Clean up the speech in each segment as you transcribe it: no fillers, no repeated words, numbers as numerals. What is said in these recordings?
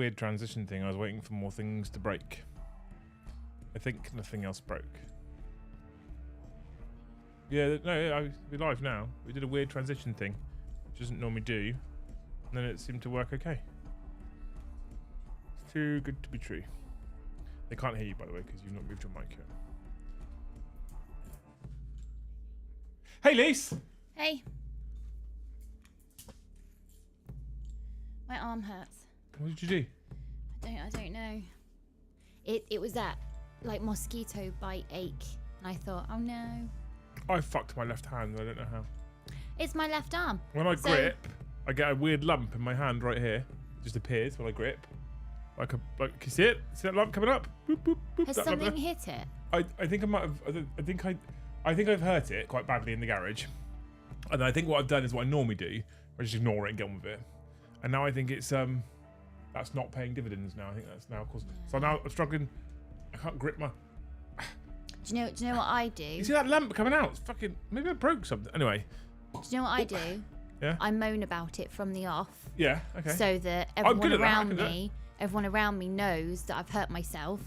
weird transition thing. I was waiting for more things to break. I think nothing else broke. Yeah, no, we're live now. We did a weird transition thing, which doesn't normally do, and then it seemed to work okay. It's too good to be true. They can't hear you, by the way, because you've not moved your mic yet. Hey, Lise! Hey. My arm hurts. What did you do? I don't know. It was that like mosquito bite ache, and I thought, oh no. I fucked my left hand. I don't know how. It's my left arm. When I grip, I get a weird lump in my hand right here. It just appears when I grip. Like can you see it? See that lump coming up? Boop, boop, boop. Has something hit it? I think I might have. I think I've hurt it quite badly in the garage. And I think what I've done is what I normally do. I just ignore it and get on with it. And now I think it's that's not paying dividends now. I think that's now caused. So now I'm struggling. I can't grip my. Do you know what I do? You see that lump coming out? It's fucking. Maybe I broke something. Anyway. Do you know what I do? Yeah. I moan about it from the off. Yeah. Okay. So that everyone around me knows that I've hurt myself.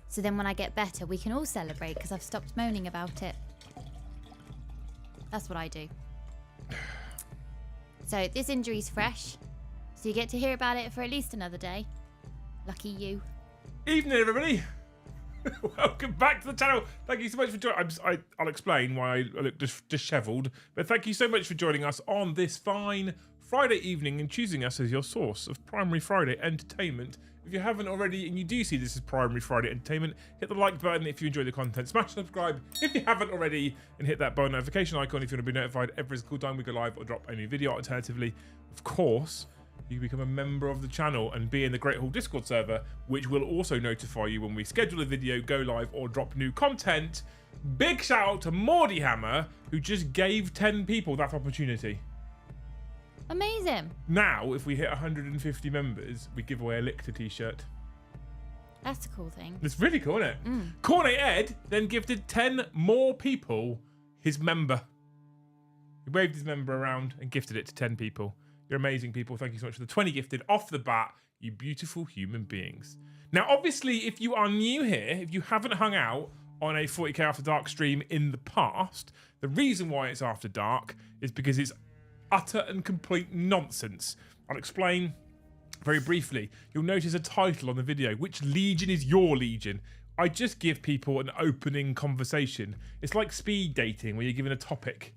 So then when I get better, we can all celebrate because I've stopped moaning about it. That's what I do. So this injury's fresh. So you get to hear about it for at least another day. Lucky you. Evening, everybody. Welcome back to the channel. Thank you so much for joining. I'll explain why I look dishevelled. But thank you so much for joining us on this fine Friday evening and choosing us as your source of Primary Friday entertainment. If you haven't already and you do see this as Primary Friday entertainment, hit the like button if you enjoy the content. Smash subscribe if you haven't already, and hit that bell notification icon if you want to be notified every single time we go live or drop a new video. Alternatively, of course, you become a member of the channel and be in the Great Hall Discord server, which will also notify you when we schedule a video, go live, or drop new content. Big shout out to Warhammer, who just gave 10 people that opportunity. Amazing. Now, if we hit 150 members, we give away a Lictor t-shirt. That's a cool thing. It's really cool, isn't it? Mm. Cornet Ed then gifted 10 more people his member. He waved his member around and gifted it to 10 people. You're amazing people. Thank you so much for the 20 gifted off the bat, you beautiful human beings. Now, obviously, if you are new here, if you haven't hung out on a 40k After Dark stream in the past, the reason why it's After Dark is because it's utter and complete nonsense. I'll explain very briefly. You'll notice a title on the video. Which legion is your legion? I just give people an opening conversation. It's like speed dating where you're given a topic.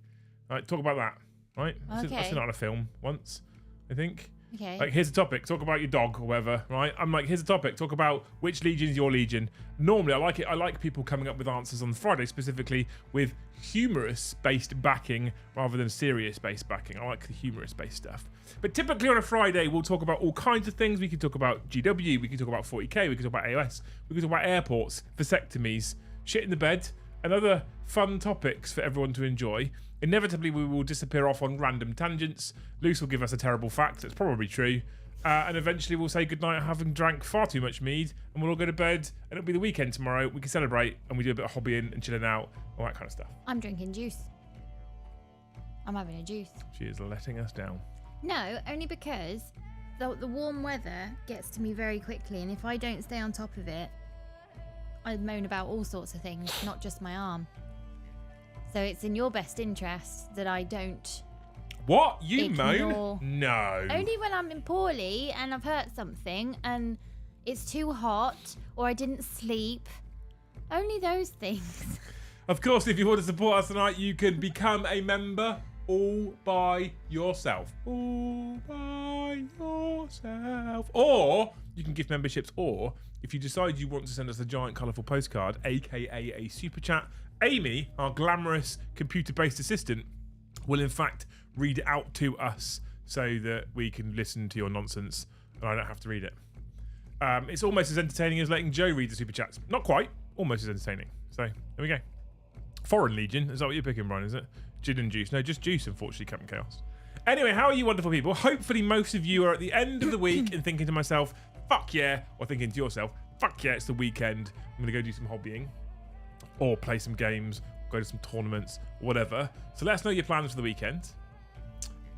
All right, talk about that. Right? Okay. I've seen that on a film once, I think. Okay. Like, here's a topic. Talk about your dog or whatever, right? I'm like, here's a topic. Talk about which legion is your legion. Normally, I like it. I like people coming up with answers on Friday, specifically with humorous-based backing rather than serious-based backing. I like the humorous-based stuff. But typically on a Friday, we'll talk about all kinds of things. We can talk about GW. We can talk about 40k. We can talk about AOS. We can talk about airports, vasectomies, shit in the bed, and other fun topics for everyone to enjoy. Inevitably, we will disappear off on random tangents. Luce will give us a terrible fact that's probably true. And eventually we'll say goodnight having drank far too much mead, and we'll all go to bed, and it'll be the weekend tomorrow. We can celebrate, and we do a bit of hobbying and chilling out, all that kind of stuff. I'm drinking juice. I'm having a juice. She is letting us down. No, only because the warm weather gets to me very quickly, and if I don't stay on top of it, I moan about all sorts of things, not just my arm. So it's in your best interest that I don't. What? You ignore. moan? No. Only when I'm in poorly and I've hurt something and it's too hot or I didn't sleep. Only those things. Of course, if you want to support us tonight, you can become a member all by yourself. All by yourself. Or you can gift memberships, or if you decide you want to send us a giant colourful postcard, aka a super chat, Amy, our glamorous computer-based assistant, will in fact read it out to us so that we can listen to your nonsense and I don't have to read it. It's almost as entertaining as letting Joe read the super chats. Not quite, almost as entertaining. So there we go. Foreign Legion, is that what you're picking, Brian, is it? Gin and juice. No, just juice, unfortunately, Captain Chaos. Anyway, how are you wonderful people? Hopefully most of you are at the end of the week and thinking to myself, fuck yeah, or thinking to yourself, fuck yeah, it's the weekend. I'm going to go do some hobbying or play some games, go to some tournaments, whatever. So let us know your plans for the weekend.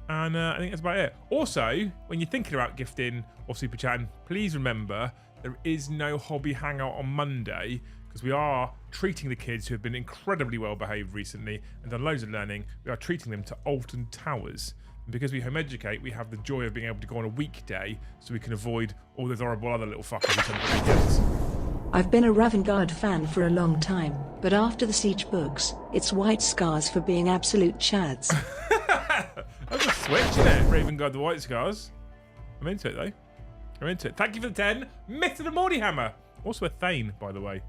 And I think that's about it. Also, when you're thinking about gifting or super chatting, please remember there is no hobby hangout on Monday because we are treating the kids who have been incredibly well behaved recently and done loads of learning. We are treating them to Alton Towers. And because we home educate, we have the joy of being able to go on a weekday so we can avoid all those horrible other little fuckers who send the weekends. I've been a Ravengard fan for a long time, but after the Siege books, it's white scars for being absolute chads. That's a switch, isn't it? Ravengard the White Scars. I'm into it, though. I'm into it. Thank you for the 10. Myth of the Morning Hammer. Also a Thane, by the way.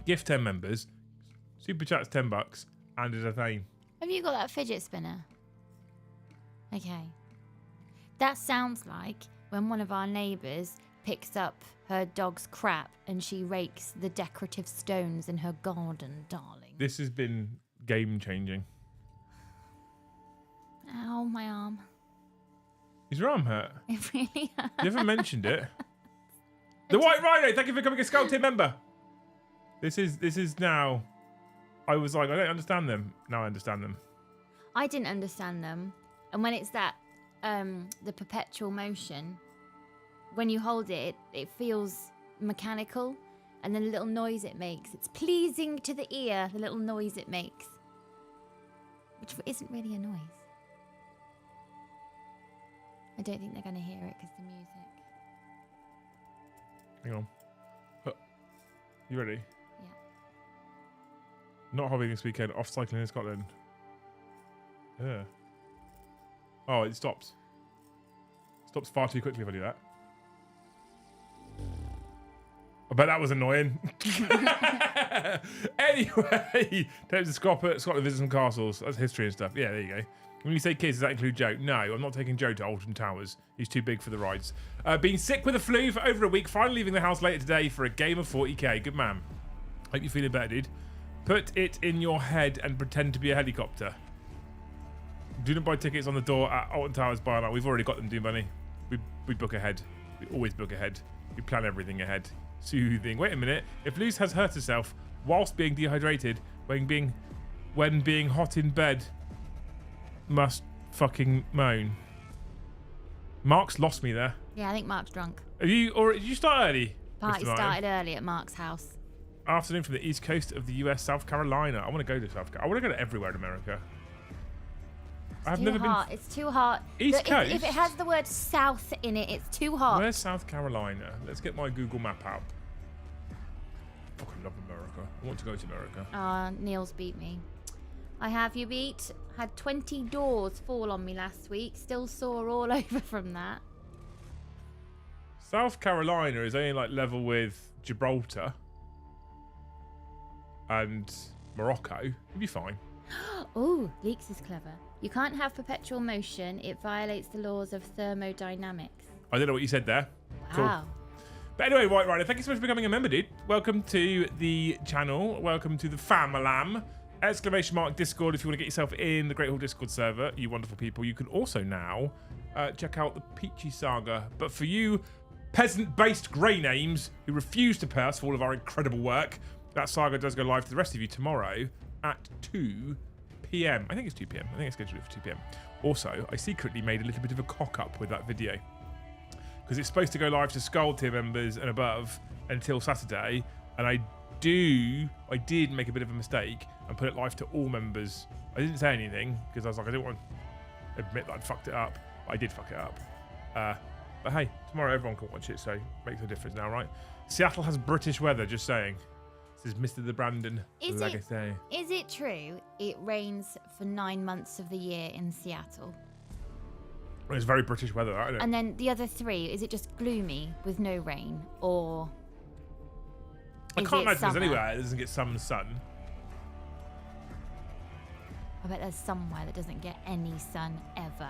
Gift 10 members. Super Chat's $10. And is a Thane. Have you got that fidget spinner? Okay. That sounds like when one of our neighbours picks up her dog's crap and she rakes the decorative stones in her garden, darling. This has been game-changing. Ow, my arm. Is your arm hurt? It really hurts. You haven't mentioned it. The White Rhino, thank you for becoming a Skull Team member. This is now... I was like, I don't understand them. Now I understand them. I didn't understand them. And when it's that, the perpetual motion, when you hold it, it feels mechanical. And then the little noise it makes. It's pleasing to the ear, the little noise it makes. Which isn't really a noise. I don't think they're going to hear it because the music. Hang on. You ready? Yeah. Not hobbying this weekend. Off cycling in Scotland. Yeah. Oh, it stops. Stops far too quickly if I do that. I bet that was annoying. Anyway, Dempsey Scotland visit some castles. That's history and stuff. Yeah, there you go. When you say kids, does that include Joe? No, I'm not taking Joe to Alton Towers. He's too big for the rides. Been sick with a flu for over a week. Finally leaving the house later today for a game of 40k. Good man. Hope you're feeling better, dude. Put it in your head and pretend to be a helicopter. Do not buy tickets on the door at Alton Towers by now. We've already got them, do money. We book ahead. We always book ahead. We plan everything ahead. Soothing. Wait a minute. If Luce has hurt herself whilst being dehydrated when being hot in bed, must fucking moan. Mark's lost me there. Yeah, I think Mark's drunk. Did you start early? Party Mr. Martin? started early at Mark's house. Afternoon from the east coast of the US, South Carolina. I want to go to South Carolina. I want to go to everywhere in America. I've never been. It's too hot. East Coast? If it has the word south in it, it's too hot. Where's South Carolina? Let's get my Google map out. I fucking love America. I want to go to America. Neil's beat me. I have you beat. Had 20 doors fall on me last week. Still sore all over from that. South Carolina is only like level with Gibraltar and Morocco. You'll be fine. Oh, Leaks is clever. You can't have perpetual motion. It violates the laws of thermodynamics. I don't know what you said there. Wow. Cool. But anyway, White Rider, thank you so much for becoming a member, dude. Welcome to the channel. Welcome to the famalam. Exclamation mark Discord if you want to get yourself in the Great Hall Discord server, you wonderful people. You can also now check out the Peachy saga. But for you peasant-based grey names who refuse to pay us for all of our incredible work, that saga does go live to the rest of you tomorrow at 2 p.m. I think it's 2 p.m. I think it's scheduled for 2 p.m. Also, I secretly made a little bit of a cock-up with that video because it's supposed to go live to Skull tier members and above until Saturday, and I did make a bit of a mistake and put it live to all members. I didn't say anything because I was like, I didn't want to admit that I'd fucked it up, but I did fuck it up. But hey, tomorrow everyone can watch it, so it makes a difference now, right? Seattle has British weather, just saying. This is Mr. the Brandon. Is it true it rains for 9 months of the year in Seattle? Well, it's very British weather, isn't it? And then the other 3, is it just gloomy with no rain, or I can't imagine summer? there's anywhere that doesn't get some sun. I bet there's somewhere that doesn't get any sun ever.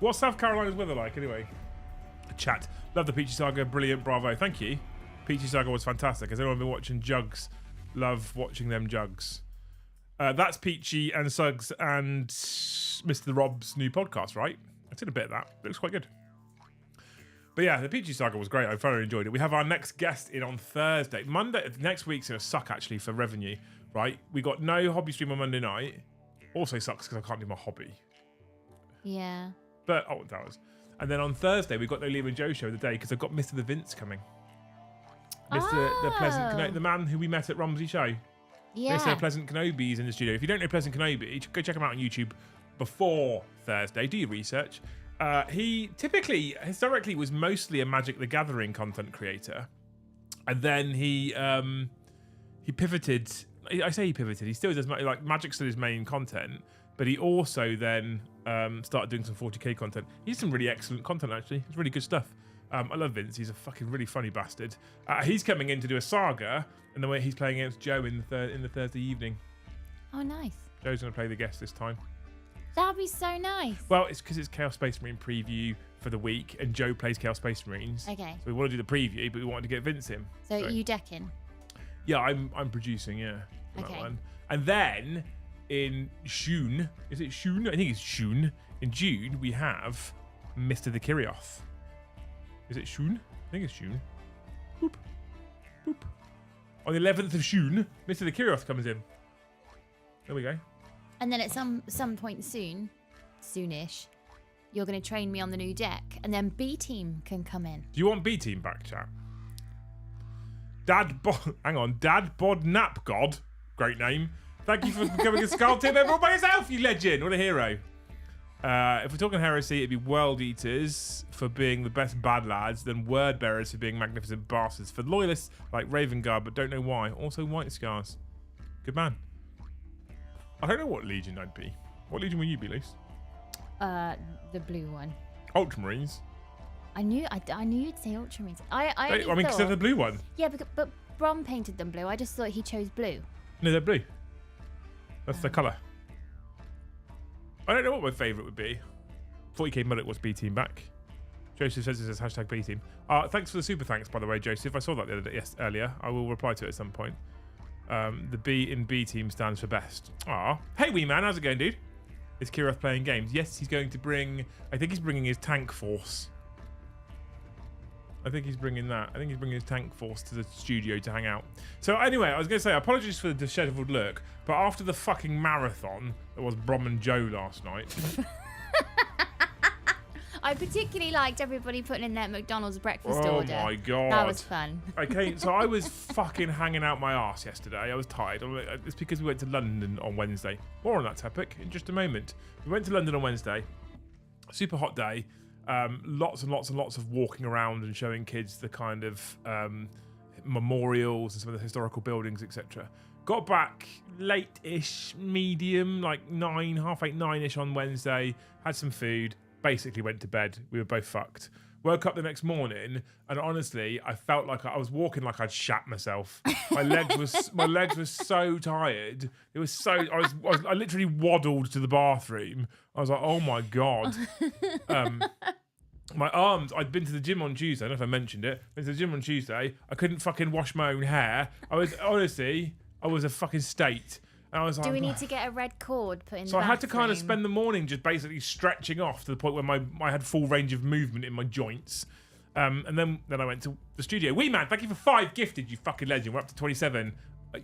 What's South Carolina's weather like, anyway? Chat. Love the Peachy Saga. Brilliant. Bravo. Thank you. Peachy Saga was fantastic. Has anyone been watching Jugs? Love watching them Jugs. That's Peachy and Suggs and Mr. The Rob's new podcast, right? I did a bit of that. It looks quite good. But yeah, the Peachy Saga was great. I thoroughly enjoyed it. We have our next guest in on Thursday. Monday, next week's going to suck, actually, for revenue, right? We got no hobby stream on Monday night. Also sucks because I can't do my hobby. Yeah. But that was. And then on Thursday we've got no Liam and Joe show of the day because I've got Mr. the Vince coming. Mr. the Pleasant the man who we met at Romsey show. Yeah. Mr. Pleasant Kenobi's in the studio. If you don't know Pleasant Kenobi, go check him out on YouTube before Thursday. Do your research. He historically was mostly a Magic the Gathering content creator, and then he pivoted. I say he pivoted. He still does like Magic's still his main content, but he also then started doing some 40k content. He's some really excellent content actually. It's really good stuff. I love Vince. He's a fucking really funny bastard. He's coming in to do a saga, and the way he's playing against Joe in the Thursday evening. Oh, nice. Joe's going to play the guest this time. That'd be so nice. Well, it's because it's Chaos Space Marine preview for the week, and Joe plays Chaos Space Marines. Okay. So we want to do the preview, but we wanted to get Vince in. So you decking? Yeah, I'm producing. Yeah. Okay. That one. And then in June, is it June? I think it's June. In June we have Mr. the Kirioth. Is it June? I think it's June. Boop. Boop. On the 11th of June, Mr. the Kirioth comes in. There we go. And then at some point soonish, you're going to train me on the new deck, and then B team can come in. Do you want B team back, chat? Dad Bod Nap God. Great name. Thank you for becoming a Skull Team member all by yourself, you legend. What a hero. If we're talking heresy, it'd be World Eaters for being the best bad lads, then Word Bearers for being magnificent bastards, for loyalists like Raven Guard, but don't know why. Also White Scars. Good man. I don't know what Legion I'd be. What Legion will you be, Luce? The blue one. Ultramarines. I knew you'd say Ultramarines. I mean, because they're the blue one. Yeah, but Brom painted them blue. I just thought he chose blue. No, they're blue. That's the colour. I don't know what my favourite would be. 40k Mullet was B team back. Joseph says this is hashtag B team. Thanks for the super thanks, by the way, Joseph. I saw that the other day, earlier. I will reply to it at some point. The B in B team stands for best. Hey, wee man, how's it going, dude? Is Kirioth playing games? Yes, he's going to bring. I think he's bringing his tank force. I think he's bringing that. I think he's bringing his tank force to the studio to hang out. So anyway, I was going to say, apologies for the disheveled look, but after the fucking marathon that was Brom and Joe last night. I particularly liked everybody putting in their McDonald's breakfast order. Oh my God. That was fun. Okay, so I was fucking hanging out my arse yesterday. I was tired. It's because we went to London on Wednesday. More on that topic in just a moment. We went to London on Wednesday. Super hot day. Lots and lots and lots of walking around and showing kids the kind of memorials and some of the historical buildings, etc. Got back late-ish, medium, like 9, half 8, 9-ish on Wednesday. Had some food. Basically went to bed. We were both fucked. Woke up the next morning, and honestly, I felt like I was walking like I'd shat myself. My legs were so tired. It was so. I literally waddled to the bathroom. I was like, oh my God. My arms. I'd been to the gym on Tuesday. I don't know if I mentioned it. Went to the gym on Tuesday. I couldn't fucking wash my own hair. I was a fucking state. And I was like, do we need to get a red cord put in? So I had to kind of spend the morning just basically stretching off to the point where I had full range of movement in my joints. And then I went to the studio. Wee man, thank you for 5 gifted, you fucking legend. We're up to 27.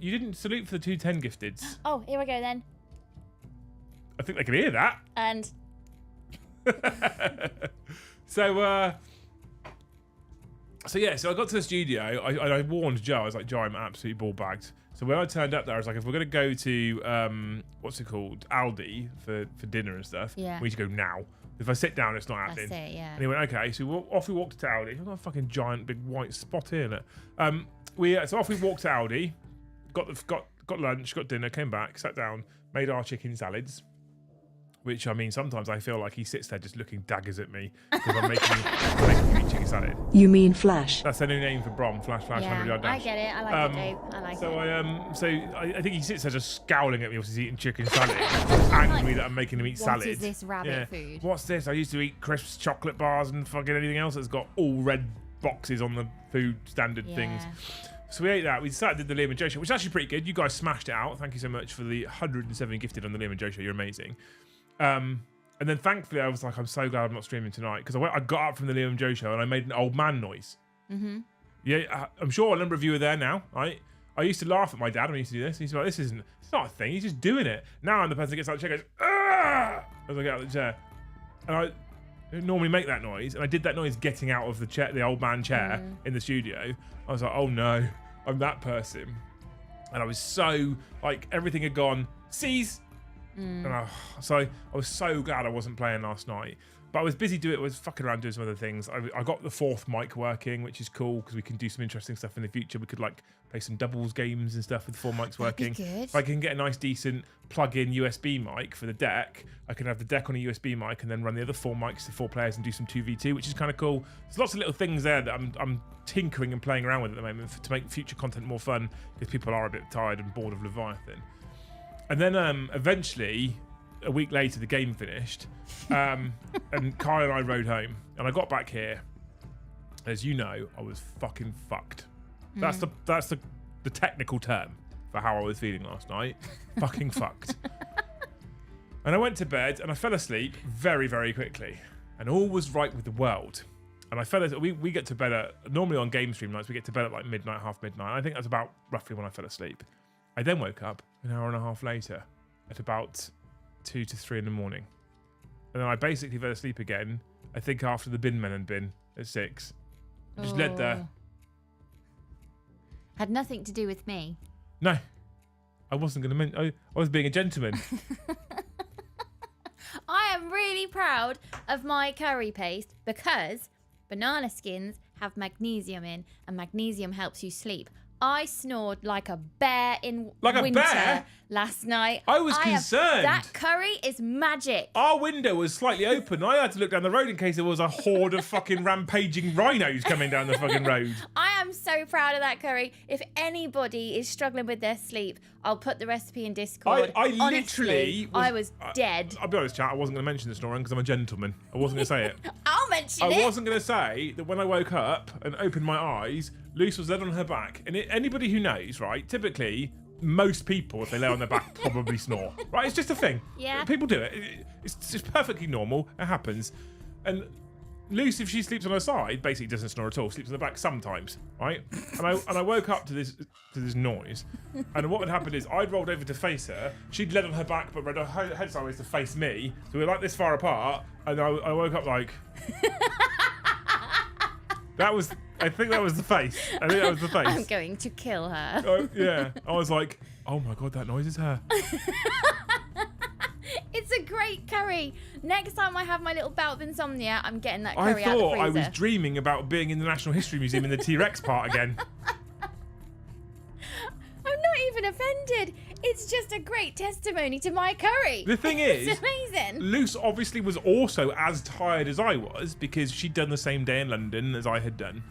You didn't salute for the 210 gifteds. Oh, here we go then. I think they can hear that. And so I got to the studio. I warned Joe. I was like, Joe, I'm absolutely ball bagged. So when I turned up there, I was like, if we're going to go to, what's it called, Aldi for dinner and stuff, we need to go now. If I sit down, it's not happening. That's it, yeah. And he went, okay. So off we walked to Aldi. I've got a fucking giant big white spot here in it. So off we walked to Aldi, got lunch, got dinner, came back, sat down, made our chicken salads. Which, I mean, sometimes I feel like he sits there just looking daggers at me because I'm making me chicken salad. You mean Flash? That's their new name for Brom, Flash, 100 yard dash. I get it. I like it, Dave. I like it. So I think he sits there just scowling at me whilst he's eating chicken salad, angry that I'm making him eat salad. What is this rabbit food? What's this? I used to eat crisps, chocolate bars, and fucking anything else that's got all red boxes on the food standard things. So we ate that. We decided to do the Liam and Joe show, which is actually pretty good. You guys smashed it out. Thank you so much for the 107 gifted on the Liam and Joe show. You're amazing. And then thankfully I was like, I'm so glad I'm not streaming tonight because I got up from the Liam and Joe show and I made an old man noise. Mm-hmm. Yeah, I'm sure a number of you are there now, right? I used to laugh at my dad when he used to do this. He's like, it's not a thing. He's just doing it. Now I'm the person that gets out of the chair, goes, ah! As I get out of the chair. And I don't normally make that noise. And I did that noise getting out of the chair, the old man chair in the studio. I was like, oh no, I'm that person. And I was so, like, everything had gone, seize. And so I was so glad I wasn't playing last night. But I was busy was fucking around doing some other things. I got the 4th mic working, which is cool because we can do some interesting stuff in the future. We could like play some doubles games and stuff with 4 mics working. If I can get a nice, decent plug-in USB mic for the deck, I can have the deck on a USB mic and then run the other 4 mics to 4 players and do some 2v2, which is kind of cool. There's lots of little things there that I'm tinkering and playing around with at the moment to make future content more fun because people are a bit tired and bored of Leviathan. And then eventually, a week later, the game finished, and Kai and I rode home, and I got back here. As you know, I was fucking fucked. That's the technical term for how I was feeling last night. Fucking fucked. And I went to bed, and I fell asleep very, very quickly, and all was right with the world. And I fell asleep. We get to bed at, normally on game stream nights, we get to bed at like midnight, half midnight. I think that's about roughly when I fell asleep. I then woke up an hour and a half later at about 2 to 3 in the morning. And then I basically fell asleep again, I think after the bin men had been at 6. I just led there. Had nothing to do with me. No. I wasn't going to I was being a gentleman. I am really proud of my curry paste because banana skins have magnesium in, and magnesium helps you sleep. I snored like a bear in winter last night. I was concerned. That curry is magic. Our window was slightly open. I had to look down the road in case there was a horde of fucking rampaging rhinos coming down the fucking road. I am so proud of that curry. If anybody is struggling with their sleep, I'll put the recipe in Discord. I literally I was dead. I'll be honest, chat, I wasn't going to mention the snoring because I'm a gentleman. I wasn't going to say it. I'll mention it. I wasn't going to say that when I woke up and opened my eyes, Luce was laid on her back. And anybody who knows, right, typically, most people, if they lay on their back, probably snore. Right? It's just a thing. Yeah. People do it. It's just perfectly normal. It happens. And Luce, if she sleeps on her side, basically doesn't snore at all. Sleeps on the back sometimes, right? And I woke up to this noise. And what had happened is I'd rolled over to face her. She'd laid on her back, but her head sideways to face me. So we were like this far apart. And I woke up like... I think that was the face. I'm going to kill her. Yeah. I was like, oh my God, that noise is her. It's a great curry. Next time I have my little bout of insomnia, I'm getting that curry I out of the thought freezer. I was dreaming about being in the National History Museum in the T-Rex part again. I'm not even offended. It's just a great testimony to my curry. The thing is, it's amazing. Luce obviously was also as tired as I was because she'd done the same day in London as I had done.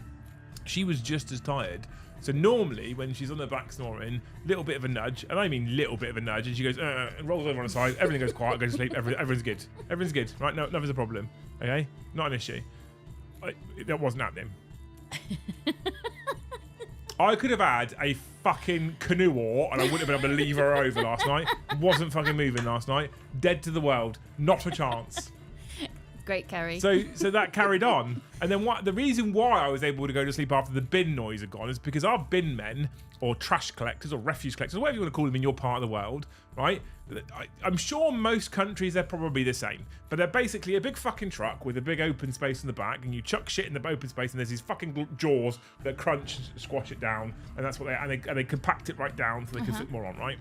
She was just as tired. So normally when she's on her back snoring, little bit of a nudge, and I mean little bit of a nudge, and she goes, and rolls over on her side, everything goes quiet, goes to sleep, everyone's good. Everyone's good, right? No, nothing's a problem, okay? Not an issue. That wasn't happening. I could have had a fucking canoe oar and I wouldn't have been able to leave her over last night. Wasn't fucking moving last night. Dead to the world. Not a chance. Great curry. So that carried on. And then the reason why I was able to go to sleep after the bin noise had gone is because our bin men, or trash collectors, or refuse collectors, whatever you want to call them in your part of the world, right? I'm sure most countries, they're probably the same. But they're basically a big fucking truck with a big open space in the back, and you chuck shit in the open space, and there's these fucking jaws that crunch, squash it down, and that's what they compact it right down so they can fit more on, right?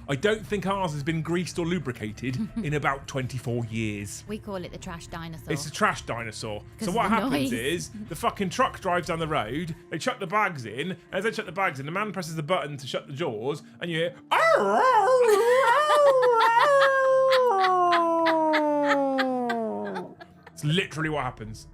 I don't think ours has been greased or lubricated in about 24 years. We call it the trash dinosaur. It's a trash dinosaur. So what happens is the fucking truck drives down the road, they chuck the bags in, and as they chuck the bags in, the man presses the button to shut the jaws, and you hear... It's literally what happens.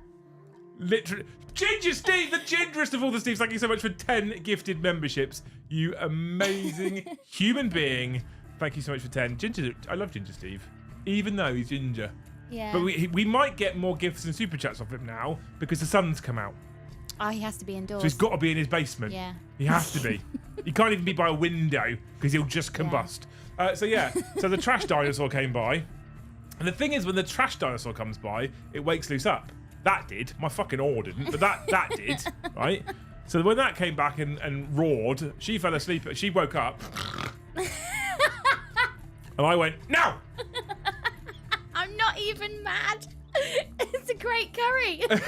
Literally. Ginger Steve, the gingerest of all the Steves, thank you so much for 10 gifted memberships. You amazing human being. Thank you so much for 10. Ginger, I love Ginger Steve, even though he's ginger. Yeah. But we might get more gifts and super chats off him now because the sun's come out. Oh, he has to be indoors. So he's got to be in his basement. Yeah. He has to be. He can't even be by a window because he'll just combust. Yeah. So the trash dinosaur came by. And the thing is, when the trash dinosaur comes by, it wakes Luce up. That did. My fucking oar didn't, but that did, right? So when that came back and roared, she fell asleep. She woke up. And I went, no! I'm not even mad. It's a great curry. But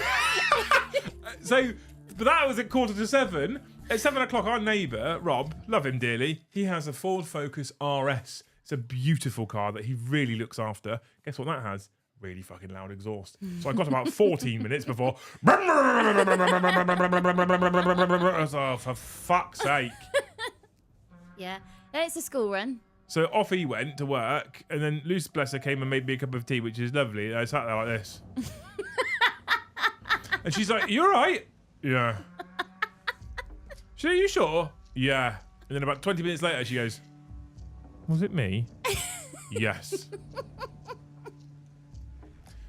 that was at 6:45. At 7 o'clock, our neighbour, Rob, love him dearly, he has a Ford Focus RS. It's a beautiful car that he really looks after. Guess what that has? Really fucking loud exhaust. So I got about 14 minutes before. Oh, for fuck's sake. Yeah. Then it's a school run. So off he went to work, and then Luce, bless her, came and made me a cup of tea, which is lovely. And I sat there like this. And she's like, you all right? Yeah. She's like, are you sure? Yeah. And then about 20 minutes later, she goes, was it me? Yes.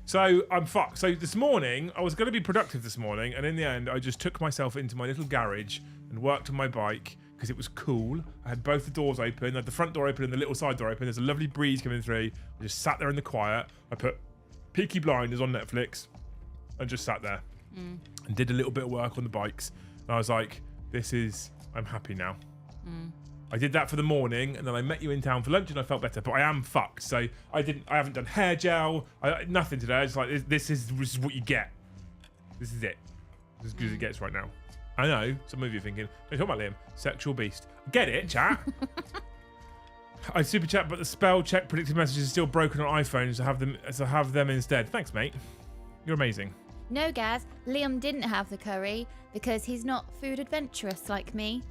So I'm fucked. So this morning, I was going to be productive this morning, and in the end, I just took myself into my little garage and worked on my bike because it was cool. I had both the doors open, I had the front door open and the little side door open. There's a lovely breeze coming through. I just sat there in the quiet. I put Peaky Blinders on Netflix and just sat there and did a little bit of work on the bikes. And I was like, I'm happy now. I did that for the morning, and then I met you in town for lunch, and I felt better. But I am fucked, so I haven't done hair gel, nothing today. It's like this is what you get. This is it. It's as good as it gets right now. I know some of you are thinking, don't talk about Liam, sexual beast. Get it, chat. I super chat, but the spell check predictive messages is still broken on iPhones. To have them instead. Thanks, mate. You're amazing. No, Gaz, Liam didn't have the curry because he's not food adventurous like me.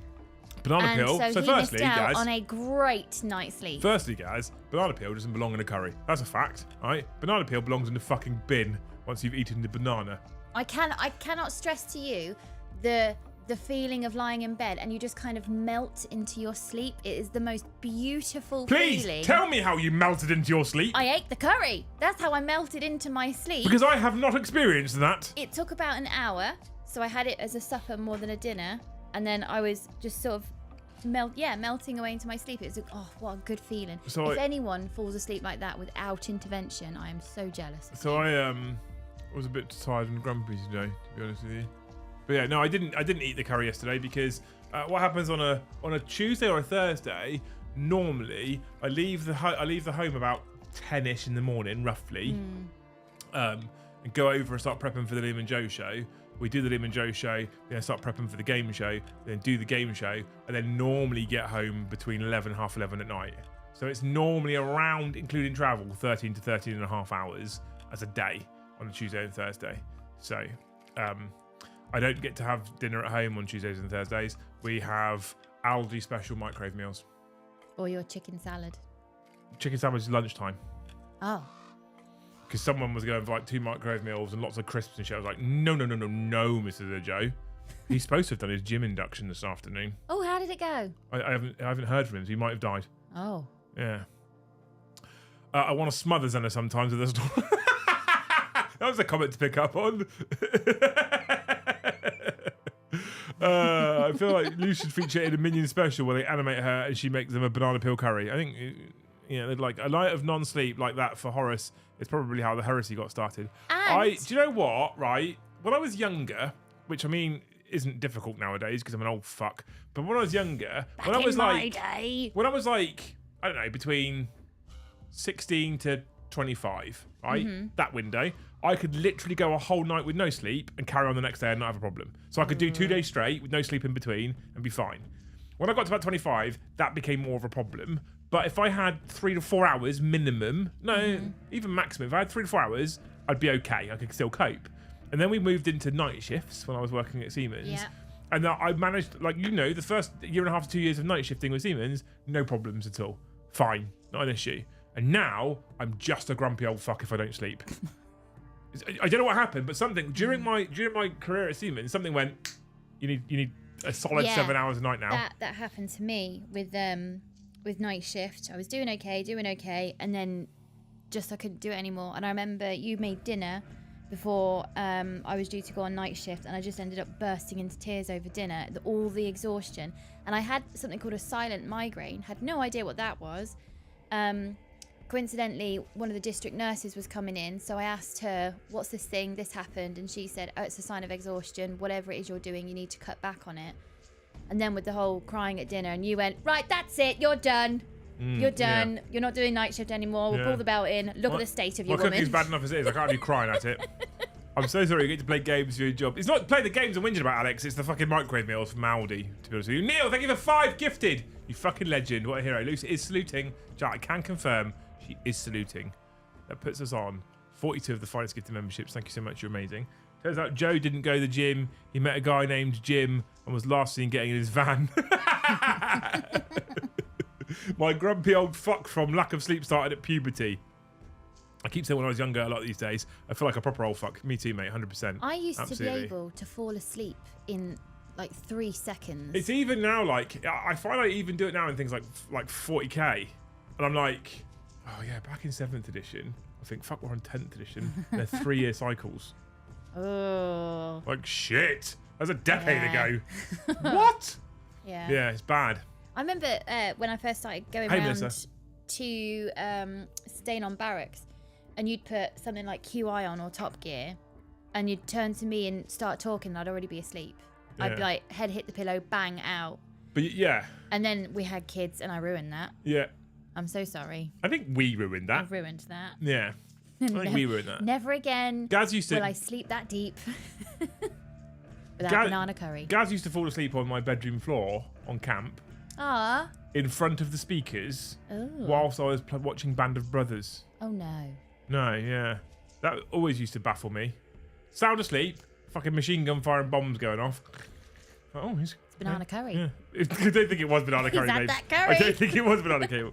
Banana peel. So he firstly, missed out Gaz, on a great night's sleep. Firstly, Gaz, banana peel doesn't belong in a curry. That's a fact, right? Banana peel belongs in the fucking bin once you've eaten the banana. I cannot stress to you the feeling of lying in bed and you just kind of melt into your sleep. It is the most beautiful feeling. Please tell me how you melted into your sleep. I ate the curry. That's how I melted into my sleep. Because I have not experienced that. It took about an hour, so I had it as a supper more than a dinner, and then I was just sort of melting away into my sleep. It was what a good feeling. So if anyone falls asleep like that without intervention, I am so jealous of So you. I was a bit tired and grumpy today, to be honest with you. But yeah, no, I didn't eat the curry yesterday because what happens on a Tuesday or a Thursday? Normally, I leave the home about 10ish in the morning, roughly, and go over and start prepping for the Liam and Joe show. We do the Liam and Joe show, then start prepping for the game show, then do the game show, and then normally get home between 11 and half 11 at night. So it's normally around, including travel, 13 to 13 and a half hours as a day on a Tuesday and Thursday. So I don't get to have dinner at home on Tuesdays and Thursdays. We have Aldi special microwave meals. Or your chicken salad. Chicken sandwich is lunchtime. Oh. Because someone was going for like 2 microwave meals and lots of crisps and shit. I was like, no, Mr. Joe. He's supposed to have done his gym induction this afternoon. Oh, how did it go? I haven't heard from him, so he might have died. Oh. Yeah. I want to smother Zenna sometimes with this. That was a comment to pick up on. I feel like Luce should feature in a Minion special where they animate her and she makes them a banana peel curry. I think, they'd like a night of non-sleep like that for Horace is probably how the heresy got started. And do you know what? Right, when I was younger, which I mean isn't difficult nowadays because I'm an old fuck, but when I was younger, when I was like, I don't know, between 16 to 25, right? That window, I could literally go a whole night with no sleep and carry on the next day and not have a problem. So I could do 2 days straight with no sleep in between and be fine. When I got to about 25, that became more of a problem. But if I had 3 to 4 hours minimum, even maximum, if I had 3 to 4 hours, I'd be okay. I could still cope. And then we moved into night shifts when I was working at Siemens. Yeah. And I managed, the first year and a half to 2 years of night shifting with Siemens, no problems at all. Fine, not an issue. And now I'm just a grumpy old fuck if I don't sleep. I don't know what happened, but something during my career at Siemens, something went. You need a solid 7 hours a night now. That happened to me with night shift. I was doing okay, and then just I couldn't do it anymore. And I remember you made dinner before I was due to go on night shift, and I just ended up bursting into tears over dinner, all the exhaustion. And I had something called a silent migraine. Had no idea what that was. coincidentally, one of the district nurses was coming in, so I asked her, what's this thing? This happened. And she said, oh, it's a sign of exhaustion. Whatever it is you're doing, you need to cut back on it. And then with the whole crying at dinner, and you went, right, that's it. You're done. You're done. You're not doing night shift anymore. We'll pull the belt in. Look at the state of your woman. My cooking's bad enough as it is. I can't be crying at it. I'm so sorry you get to play games for your job. It's not play the games and whinging about, Alex. It's the fucking microwave meals from Aldi, to be honest with you. Neil, thank you for 5 gifted. You fucking legend. What a hero. Lucy is saluting. Jack, I can confirm she is saluting. That puts us on 42 of the finest gifted memberships. Thank you so much. You're amazing. Turns out Joe didn't go to the gym. He met a guy named Jim and was last seen getting in his van. My grumpy old fuck from lack of sleep started at puberty. I keep saying when I was younger a lot these days, I feel like a proper old fuck. Me too, mate, 100%. I used to be able to fall asleep in like 3 seconds. It's even now, like, I find I even do it now in things like 40k. And I'm like, oh yeah, back in 7th edition, I think, fuck, we're on 10th edition. They're 3-year cycles. Oh. Like, shit. That was a decade ago. What? Yeah. Yeah, it's bad. I remember when I first started going around to staying on barracks, and you'd put something like QI on or Top Gear, and you'd turn to me and start talking, and I'd already be asleep. Yeah. I'd be like, head hit the pillow, bang, out. But yeah. And then we had kids, and I ruined that. Yeah. I'm so sorry. I think we ruined that. I've ruined that. Yeah. I think we ruined that. Never again Gaz used to... will I sleep that deep without banana curry. Gaz used to fall asleep on my bedroom floor on camp. Ah. In front of the speakers. Ooh. Whilst I was watching Band of Brothers. Oh no. No, yeah. That always used to baffle me. Sound asleep, fucking machine gun firing bombs going off. Oh, it's banana curry. Yeah. I don't think it was banana curry, mate. That curry? I don't think it was banana curry.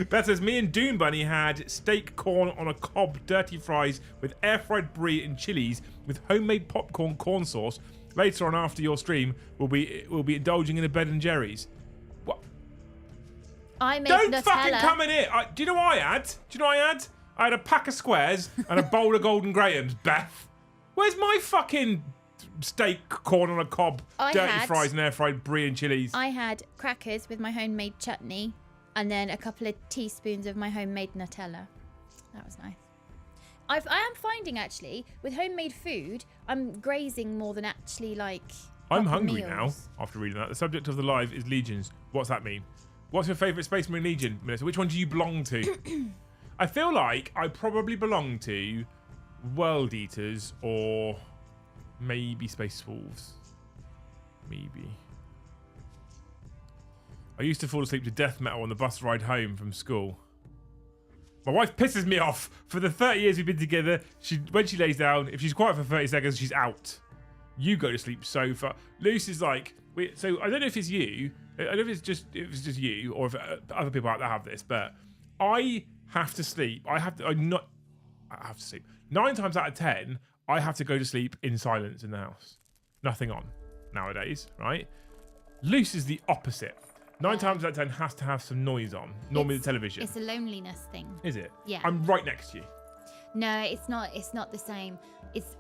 Beth says, me and Doom Bunny had steak corn on a cob, dirty fries with air fried brie and chilies with homemade popcorn corn sauce. Later on after your stream, we'll be indulging in a Ben and Jerry's. What? I made Don't Nutella. fucking come in here. Do you know what I had? I had a pack of squares and a bowl of Golden Grahams, Beth. Where's my fucking steak, corn on a cob, dirty fries and air fried brie and chilies? I had crackers with my homemade chutney and then a couple of teaspoons of my homemade Nutella. That was nice. I am finding, actually, with homemade food, I'm grazing more than actually, like, I'm hungry meals. now after reading that. The subject of the live is legions. What's that mean? What's your favourite Space Marine Legion, Melissa? Which one do you belong to? I feel like I probably belong to World Eaters or maybe Space Wolves. Maybe. I used to fall asleep to death metal on the bus ride home from school. My wife pisses me off. For the 30 years we've been together, when she lays down, if she's quiet for 30 seconds, she's out. You go to sleep so far. Lucy's like, so I don't know if it's you. I don't know if it's just you or if other people out there have this, but I have to sleep. I have to sleep. 9 times out of 10, I have to go to sleep in silence in the house. Nothing on nowadays, right? Lucy's the opposite. 9 times out of 10 has to have some noise on. Normally the television. It's a loneliness thing. Is it? Yeah. I'm right next to you. No, it's not. It's not the same.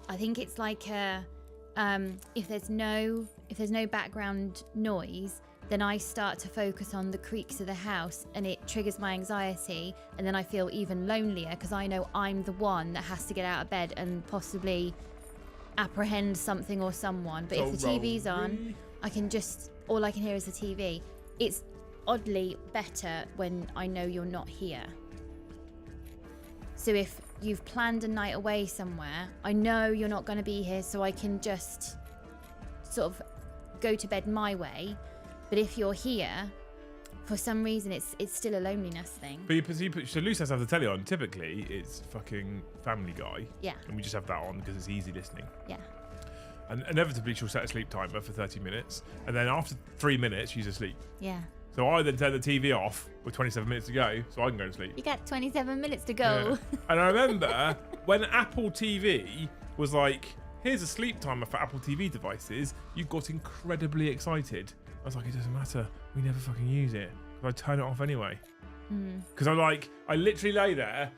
I think it's like if there's no background noise, then I start to focus on the creaks of the house, and it triggers my anxiety, and then I feel even lonelier because I know I'm the one that has to get out of bed and possibly apprehend something or someone. But if the TV's on, all I can hear is the TV. It's oddly better when I know you're not here. So if you've planned a night away somewhere, I know you're not going to be here, so I can just sort of go to bed my way. But if you're here, for some reason, it's still a loneliness thing. So Luce has to have the telly on. Typically, it's fucking Family Guy. Yeah. And we just have that on because it's easy listening. Yeah. And inevitably, she'll set a sleep timer for 30 minutes. And then after 3 minutes, she's asleep. Yeah. So I then turn the TV off with 27 minutes to go so I can go to sleep. You got 27 minutes to go. Yeah. And I remember when Apple TV was like, here's a sleep timer for Apple TV devices, you got incredibly excited. I was like, it doesn't matter. We never fucking use it. I turn it off anyway. Because I literally lay there.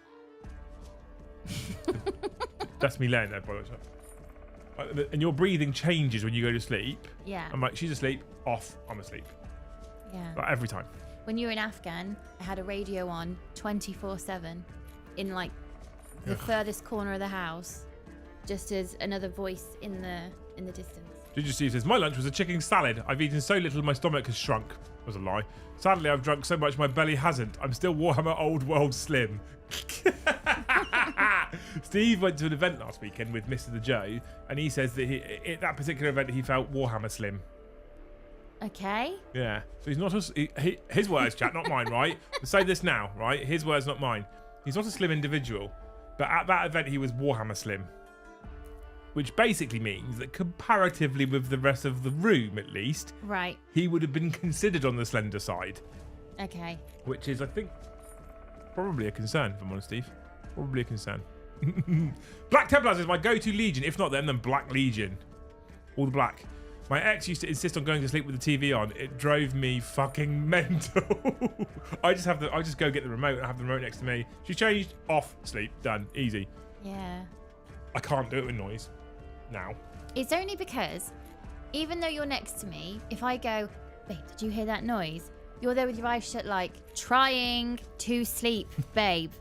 That's me laying there, by the way. And your breathing changes when you go to sleep. Yeah. I'm like, she's asleep, off, I'm asleep. Yeah. Like every time. when you were in Afghan, I had a radio on 24/7 in like the furthest corner of the house, just as another voice in the distance. Did you see? Says my lunch was a chicken salad. I've eaten so little, my stomach has shrunk. That was a lie. Sadly, I've drunk so much my belly hasn't. I'm still Warhammer Old World Slim. Steve went to an event last weekend with Mr. the Joe, and he says that at that particular event he felt Warhammer Slim. Okay. Yeah. So he's not his words, chat, not mine, right? We'll say this now, right? His words, not mine. He's not a slim individual, but at that event he was Warhammer Slim. Which basically means that comparatively with the rest of the room, at least, right, he would have been considered on the slender side. Okay. Which is, I think, probably a concern, if I'm honest, Steve. Probably a concern. Black Templars is my go-to legion. If not them, then Black Legion. All the black. My ex used to insist on going to sleep with the TV on. It drove me fucking mental. I just go get the remote and have the remote next to me. She changed, off, sleep, done, easy. Yeah. I can't do it with noise now. It's only because even though you're next to me, if I go, babe, did you hear that noise? You're there with your eyes shut, like trying to sleep, babe.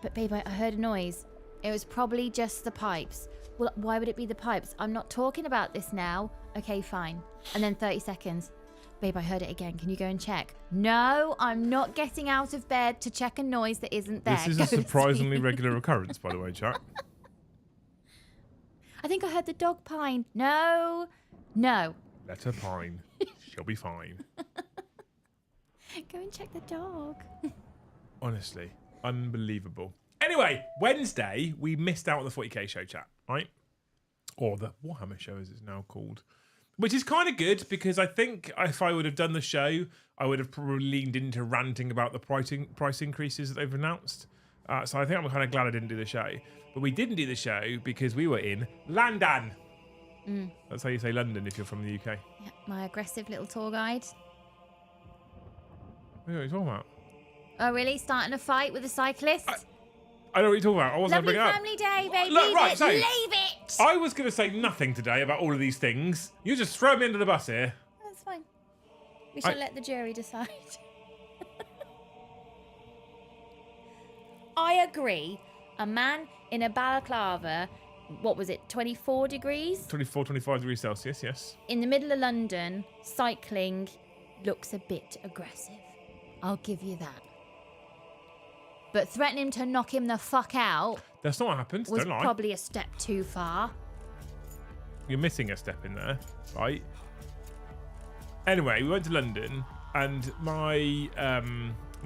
But babe, I heard a noise. It was probably just the pipes. Well, why would it be the pipes? I'm not talking about this now. Okay, fine. And then 30 seconds. Babe, I heard it again. Can you go and check? No, I'm not getting out of bed to check a noise that isn't there. This is a surprisingly regular occurrence, by the way, chat. I think I heard the dog pine. No. Let her pine. She'll be fine. Go and check the dog. Honestly, unbelievable. Anyway, Wednesday, we missed out on the 40k show, chat, right? Or the Warhammer show, as it's now called. Which is kind of good, because I think if I would have done the show, I would have probably leaned into ranting about the price increases that they've announced. So I think I'm kind of glad I didn't do the show. But we didn't do the show because we were in London. That's how you say London if you're from the UK. Yeah, my aggressive little tour guide. What are you talking about? Oh, really? Starting a fight with a cyclist? I know what you're talking about. I wasn't Lovely going to family day, babe. Look, leave right, it. so Leave it. I was going to say nothing today about all of these things. You just throw me under the bus here. That's fine. We shall let the jury decide. I agree. A man in a balaclava, what was it, 24 degrees? 24, 25 degrees Celsius, yes. In the middle of London, cycling looks a bit aggressive. I'll give you that. But threatening to knock him the fuck out That's not what happened, was don't lie. probably a step too far. You're missing a step in there, right? Anyway, we went to London, and my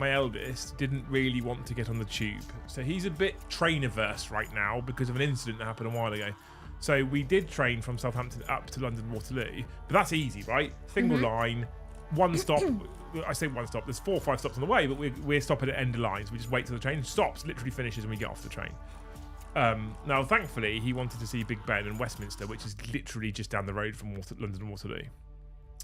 eldest didn't really want to get on the tube. So he's a bit train averse right now because of an incident that happened a while ago. So we did train from Southampton up to London Waterloo. But that's easy, right? Single line, one stop. I say one stop. There's 4 or 5 stops on the way, but we're stopping at end of lines. We just wait till the train stops, literally finishes, and we get off the train. Now, thankfully, he wanted to see Big Ben and Westminster, which is literally just down the road from London Waterloo.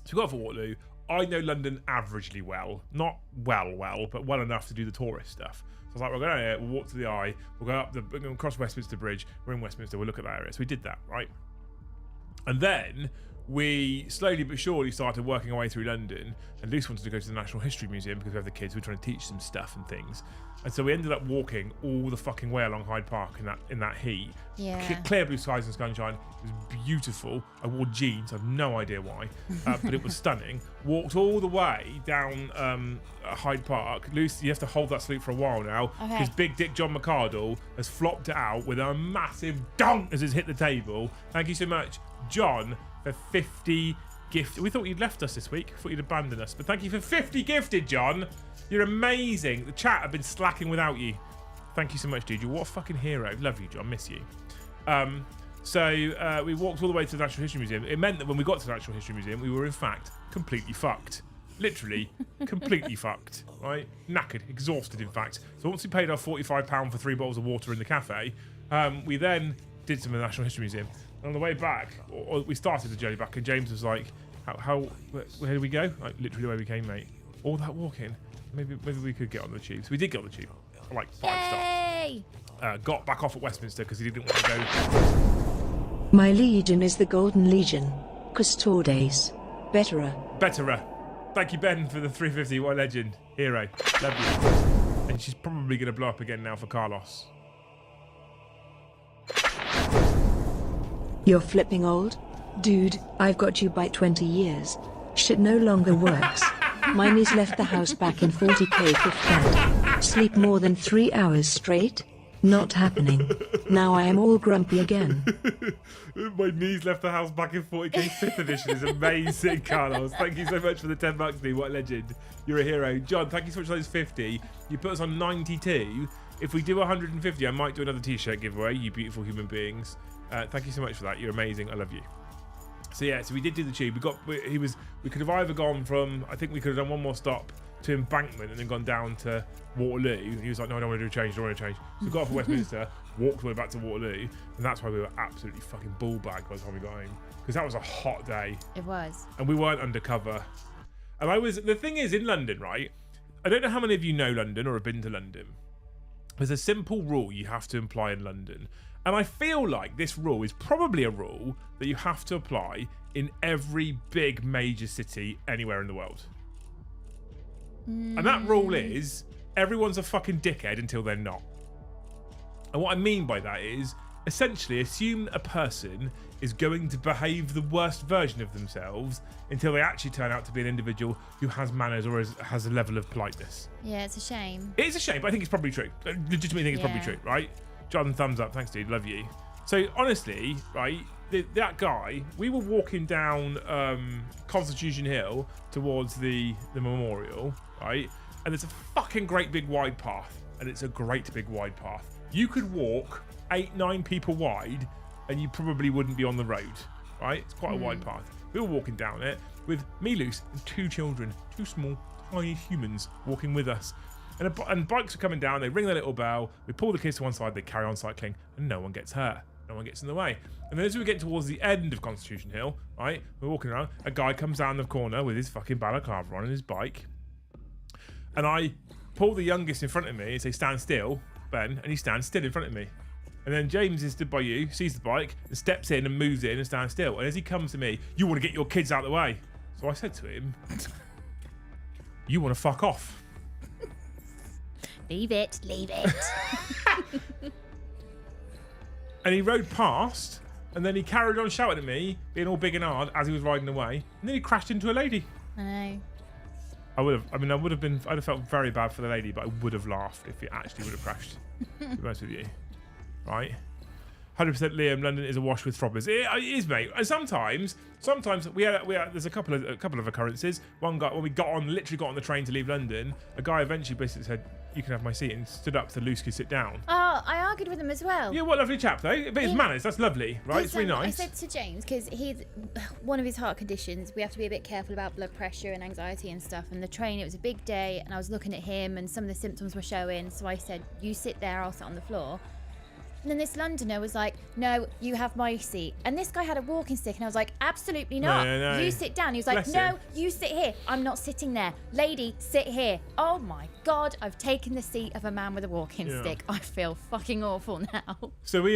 So we got off at Waterloo. I know London averagely well. Not well, but well enough to do the tourist stuff. So I was like, we're going here, we'll walk to the Eye, we'll go across Westminster Bridge, we're in Westminster, we'll look at that area. So we did that, right? And then we slowly but surely started working our way through London, and Luce wanted to go to the National History Museum because we have the kids, we were trying to teach them stuff and things. And so we ended up walking all the fucking way along Hyde Park in that heat. Yeah. Clear blue skies and sunshine. It was beautiful. I wore jeans. I have no idea why, but it was stunning. Walked all the way down Hyde Park. Luce, you have to hold that salute for a while now because Big Dick John McArdle has flopped it out with a massive donk as it's hit the table. Thank you so much, John, for 50 gifted. We thought you'd left us this week. Thought you'd abandoned us, but thank you for 50 gifted, John. You're amazing. The chat have been slacking without you. Thank you so much, dude. You're what a fucking hero. Love you, John. Miss you. So we walked all the way to the Natural History Museum. It meant that when we got to the Natural History Museum, we were in fact completely fucked. Literally, completely fucked. Right? Knackered, exhausted, in fact. So once we paid our £45 for 3 bottles of water in the cafe, we then did some of the Natural History Museum. And on the way back, or we started the journey back, and James was like, where did we go? Like, literally where we came, mate. All that walking. Maybe we could get on the tube. So we did get on the tube. For like 5 stops. Got back off at Westminster because he didn't want to go. My legion is the Golden Legion. Custodes. Betterer. Thank you, Ben, for the 350. What a legend. Hero. Love you. And she's probably going to blow up again now for Carlos. You're flipping old? Dude, I've got you by 20 years. Shit no longer works. My niece left the house back in 40k fifth bed. Sleep more than 3 hours straight? Not happening. Now I am all grumpy again. My niece left the house back in 40k 5th edition is amazing, Carlos. Thank you so much for the $10, dude. What a legend. You're a hero. John, thank you so much for those 50. You put us on 92. If we do 150, I might do another t-shirt giveaway, you beautiful human beings. Thank you so much for that. You're amazing. I love you. So yeah, so we did do the tube. We could have either gone from, I think we could have done one more stop to Embankment and then gone down to Waterloo. He was like, no, I don't want to do a change, I don't want to change. So we got off at Westminster, walked all the way back to Waterloo, and that's why we were absolutely fucking bull bagged by the time we got home. Because that was a hot day. It was. And we weren't undercover. And the thing is, in London, right? I don't know how many of you know London or have been to London. There's a simple rule you have to apply in London. And I feel like this rule is probably a rule that you have to apply in every big major city anywhere in the world. And that rule is everyone's a fucking dickhead until they're not. And what I mean by that is essentially assume a person is going to behave the worst version of themselves until they actually turn out to be an individual who has manners or has a level of politeness. Yeah, it's a shame. It is a shame, but I think it's probably true. I legitimately think it's probably true, right? John, thumbs up. Thanks, dude. Love you. So, honestly, right, that guy, we were walking down Constitution Hill towards the memorial, right? And there's a fucking great big wide path. And it's a great big wide path. You could walk 8-9 people wide and you probably wouldn't be on the road, right? It's quite a wide path. We were walking down it with me, Luce, and 2 children, 2 small, tiny humans walking with us. And bikes are coming down, they ring their little bell, we pull the kids to one side, they carry on cycling, and no one gets hurt. No one gets in the way. And then as we get towards the end of Constitution Hill, right, we're walking around, a guy comes down the corner with his fucking balaclava on and his bike. And I pull the youngest in front of me and say, stand still, Ben, and he stands still in front of me. And then James is stood by you, sees the bike, and steps in and moves in and stands still. And as he comes to me, you want to get your kids out of the way. So I said to him, you want to fuck off. Leave it. And he rode past, and then he carried on shouting at me, being all big and hard as he was riding away. And then he crashed into a lady. I know. I'd have felt very bad for the lady, but I would have laughed if it actually would have crashed. To be honest with you, right? 100% Liam. London is awash with throbbers. It is, mate. And sometimes we had there's a couple of occurrences. One guy, when we literally got on the train to leave London, a guy eventually basically said, "You can have my seat," and stood up so Luce could sit down. Oh, I argued with him as well. Yeah, what a lovely chap though. But his manners, that's lovely, right? It's really nice. I said to James, because he's one of his heart conditions, we have to be a bit careful about blood pressure and anxiety and stuff. And the train, it was a big day, and I was looking at him, and some of the symptoms were showing. So I said, "You sit there, I'll sit on the floor." And then this Londoner was like, "No, you have my seat." And this guy had a walking stick, and I was like, "Absolutely not. No. You sit down." He was like, "No, you sit here. I'm not sitting there. Lady, sit here." Oh my God, I've taken the seat of a man with a walking stick. I feel fucking awful now. So we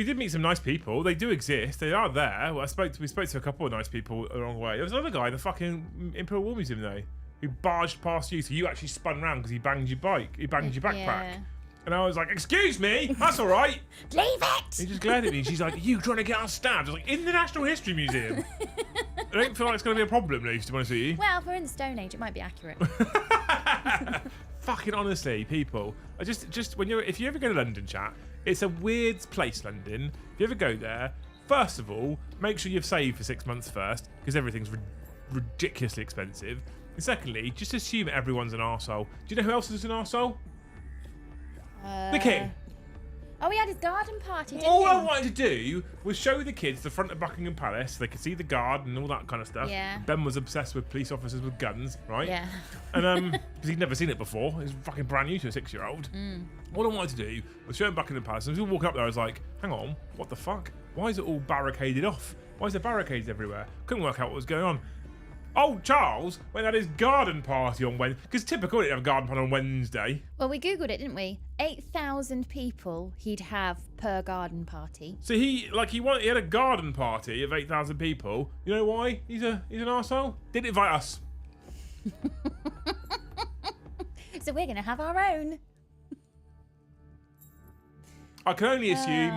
did meet some nice people. They do exist. They are there. Well, we spoke to a couple of nice people along the way. There was another guy, the fucking Imperial War Museum though, who barged past you, so you actually spun around because he banged your bike. He banged your backpack. Yeah. And I was like, "Excuse me, that's all right." Leave it! He just glared at me. She's like, "Are you trying to get us stabbed?" I was like, "In the Natural History Museum." I don't feel like it's going to be a problem, Luce, to be honest with you. Well, if we're in the Stone Age, it might be accurate. Fucking honestly, people. If you ever go to London, chat, it's a weird place, London. If you ever go there, first of all, make sure you've saved for 6 months first, because everything's ridiculously expensive. And secondly, just assume everyone's an arsehole. Do you know who else is an arsehole? The king. Oh, he had his garden party, didn't All he? I wanted to do was show the kids the front of Buckingham Palace so they could see the guard and all that kind of stuff. Yeah. Ben was obsessed with police officers with guns, right? Yeah. And because he'd never seen it before. It was fucking brand new to a 6-year-old. All I wanted to do was show him Buckingham Palace. And as we were walking up there, I was like, hang on, what the fuck? Why is it all barricaded off? Why is there barricades everywhere? Couldn't work out what was going on. Oh, Charles went at his garden party on Wednesday. Because typical, he'd have a garden party on Wednesday. Well, we Googled it, didn't we? 8,000 people he'd have per garden party. So he had a garden party of 8,000 people. You know why? He's an arsehole. Didn't invite us. So we're going to have our own. I can only assume.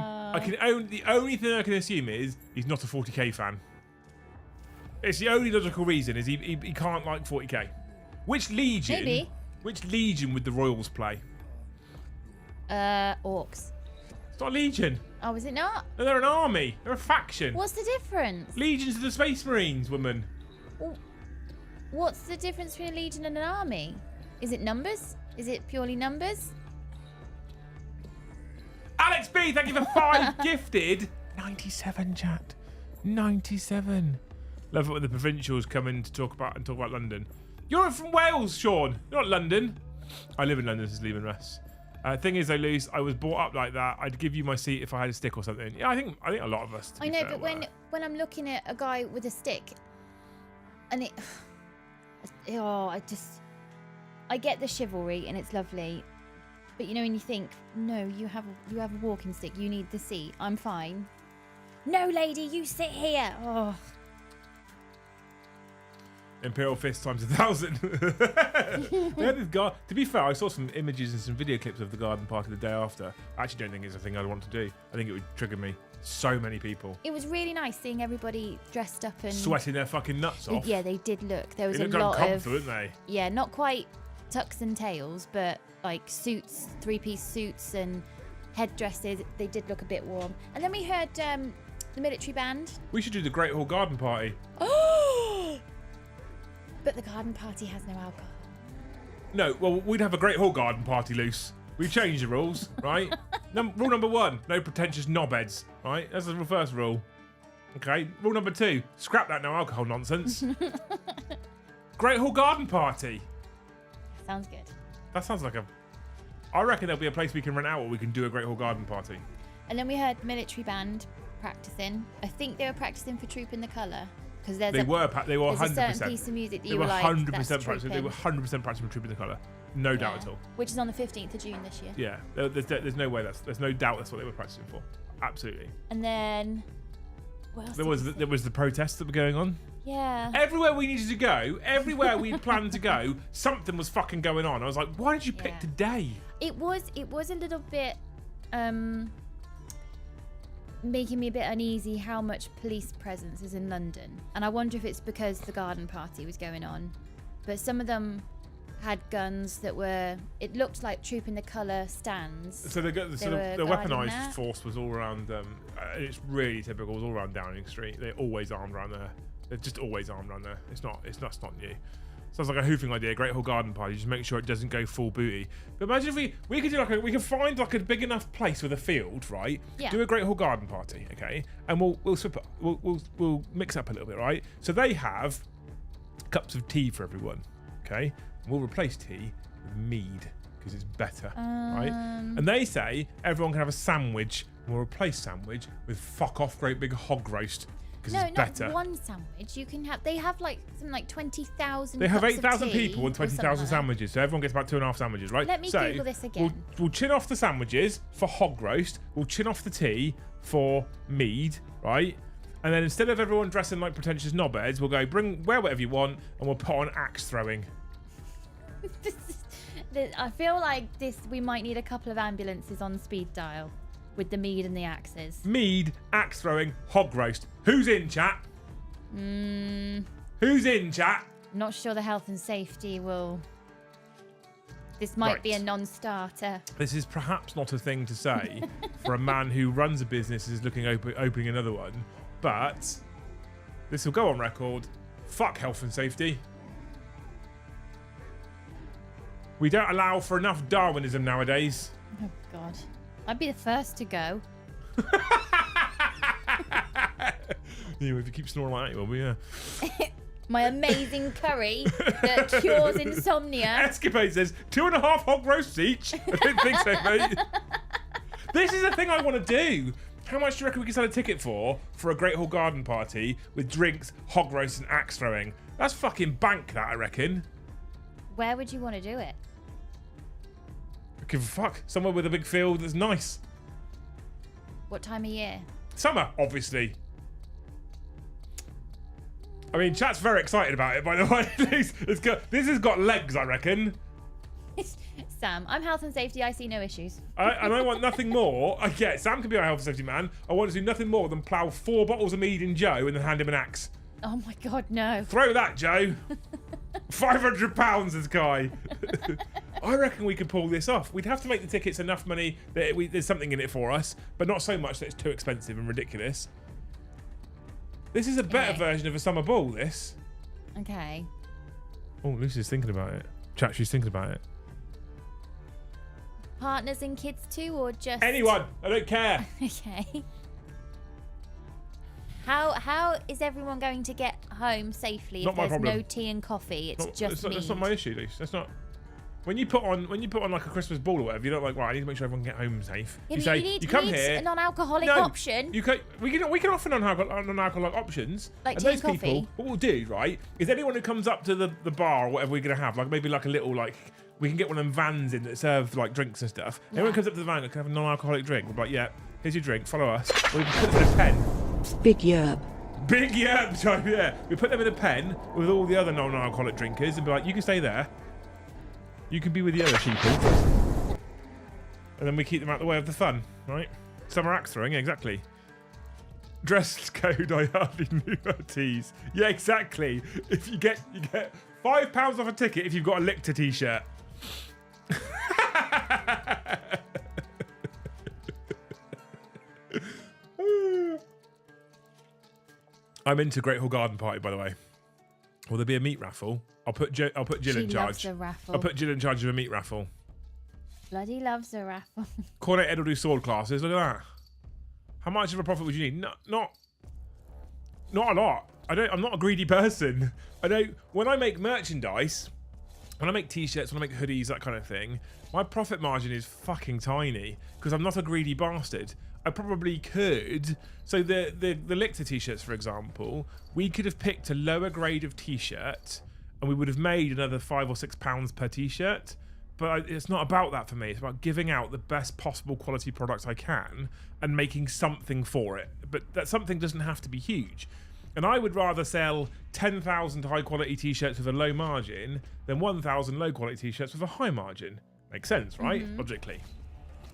The only thing I can assume is he's not a 40k fan. It's the only logical reason is he can't like 40k. Which legion? Maybe. Which legion would the Royals play? Orcs. It's not a legion. Oh, is it not? No, they're an army. They're a faction. What's the difference? Legions of the Space Marines, woman. What's the difference between a legion and an army? Is it numbers? Is it purely numbers? Alex B, thank you for 5 gifted. 97, chat. 97. Love it when the provincials come in to talk about London. You're from Wales, Sean. You're not London. I live in London, says Leaving Russ. Thing is, though, Luce, I was brought up like that. I'd give you my seat if I had a stick or something. Yeah, I think a lot of us. I know, but when I'm looking at a guy with a stick, and I get the chivalry and it's lovely, but you know when you think, no, you have a walking stick, you need the seat. I'm fine. No, lady, you sit here. Oh. Imperial Fist times 1,000. We had this guy. To be fair, I saw some images and some video clips of the garden party the day after. I actually don't think it's a thing I'd want to do. I think it would trigger me. So many people. It was really nice seeing everybody dressed up and sweating their fucking nuts off. Yeah, they did look. There was they a looked lot uncomfortable, of. Didn't they? Yeah, not quite tucks and tails, but like suits, 3-piece suits and headdresses. They did look a bit warm. And then we heard the military band. We should do the Great Hall Garden Party. Oh! But the garden party has no alcohol. No, well, we'd have a Great Hall Garden Party, Loose. We changed the rules, right? Rule number 1, no pretentious knobheads, right? That's the first rule. Okay. Rule number 2, scrap that no alcohol nonsense. Great Hall Garden Party. Sounds good. That sounds like I reckon there'll be a place we can rent out where we can do a Great Hall Garden Party. And then we heard military band practicing. I think they were practicing for Troop in the Colour. Because they were 100%. There's a certain piece of music that you were like, 100% that's practicing. They were 100% practicing Troop in the Colour. No doubt at all. Which is on the 15th of June this year. Yeah, there's no way there's no doubt that's what they were practicing for. Absolutely. And then what else there was the protests that were going on. Yeah. Everywhere we needed to go, everywhere we planned to go, something was fucking going on. I was like, why did you pick today? It was a little bit making me a bit uneasy how much police presence is in London. And I wonder if it's because the garden party was going on. But some of them had guns that were, it looked like Troop in the Colour stands. So the weaponised force was all around, it's really typical, it was all around Downing Street. They're always armed around there. They're just always armed around there. It's not new. Sounds like a hoofing idea, Great Hall Garden Party. Just make sure it doesn't go full booty. But imagine if we could do we could find like a big enough place with a field, right? Yeah. Do a Great Hall Garden Party, okay? And we'll mix up a little bit, right? So they have cups of tea for everyone, okay? And we'll replace tea with mead because it's better, right? And they say everyone can have a sandwich. And we'll replace sandwich with fuck off great big hog roast. No, it's better. not one sandwich. You can have. They have like something like 20,000. They have 8,000 people and 20,000 sandwiches, so everyone gets about 2.5 sandwiches, right? Let me Google this again. We'll chin off the sandwiches for hog roast. We'll chin off the tea for mead, right? And then instead of everyone dressing like pretentious knobheads, we'll go wear whatever you want, and we'll put on axe throwing. I feel like we might need a couple of ambulances on speed dial. With the mead and the axes. Mead, axe throwing, hog roast. Who's in, chat? Who's in, chat? I'm not sure the health and safety will... This might be a non-starter. This is perhaps not a thing to say for a man who runs a business and is looking opening another one, but this will go on record. Fuck health and safety. We don't allow for enough Darwinism nowadays. Oh, God. I'd be the first to go. Yeah, if you keep snoring like that, you will be, yeah. My amazing curry that cures insomnia. Escapade says 2.5 hog roasts each. I don't think so, mate. This is a thing I want to do. How much do you reckon we can sell a ticket for a Great Hall Garden Party with drinks, hog roast, and axe throwing? That's fucking bank, that, I reckon. Where would you want to do it? Give a fuck. Somewhere with a big field that's nice. What time of year? Summer, obviously. I mean, chat's very excited about it, by the way. This has got legs, I reckon. Sam, I'm health and safety. I see no issues. And I want nothing more. Sam can be our health and safety man. I want to do nothing more than plough 4 bottles of mead in Joe and then hand him an axe. Oh my God, no. Throw that, Joe. £500 is Guy. I reckon we could pull this off. We'd have to make the tickets enough money that there's something in it for us, but not so much that it's too expensive and ridiculous. This is a better version of a summer ball, this. Okay. Oh, Lucy's thinking about it. Chat, she's thinking about it. Partners and kids too, or just... Anyone. I don't care. Okay. How is everyone going to get home safely Not if my there's problem. no tea and coffee? It's just mead. That's not my issue, Lucy. That's not... When you put on like a Christmas ball or whatever, you're not like, right, I need to make sure everyone can get home safe. Yeah, you say, you come need here. a non-alcoholic option. We can offer non-alcoholic options. Like and tea those and people, coffee. what we'll do, right, is anyone who comes up to the bar or whatever we're gonna have, like maybe like a little we can get one of them vans in that serve like drinks and stuff. Yeah. Everyone comes up to the van and can have a non-alcoholic drink. We're like, yeah, here's your drink, follow us. Or we can put them in a pen. Big yerb. Big yerb time, yeah. We put them in a pen with all the other non-alcoholic drinkers and be like, you can stay there. You can be with the other sheeple. And then we keep them out of the way of the fun, right? Summer axe throwing, yeah, exactly. Dress code, I hardly knew her tease. Yeah, exactly. If you get £5 off a ticket if you've got a Lictor t-shirt. I'm into Great Hall Garden Party, by the way. Will there be a meat raffle? I'll put Jill in charge. She loves a raffle. I'll put Jill in charge of a meat raffle. Bloody loves a raffle. Cornet Ed will do sword classes. Look at that. How much of a profit would you need? Not a lot. I'm not a greedy person. When I make merchandise, when I make t-shirts, when I make hoodies, that kind of thing, my profit margin is fucking tiny because I'm not a greedy bastard. I probably could. So the Lictor t-shirts, for example, we could have picked a lower grade of t-shirt and we would have made another £5 or £6 per t-shirt. But it's not about that for me. It's about giving out the best possible quality products I can and making something for it. But that something doesn't have to be huge. And I would rather sell 10,000 high quality t-shirts with a low margin than 1,000 low quality t-shirts with a high margin. Makes sense, right? Mm-hmm. Logically.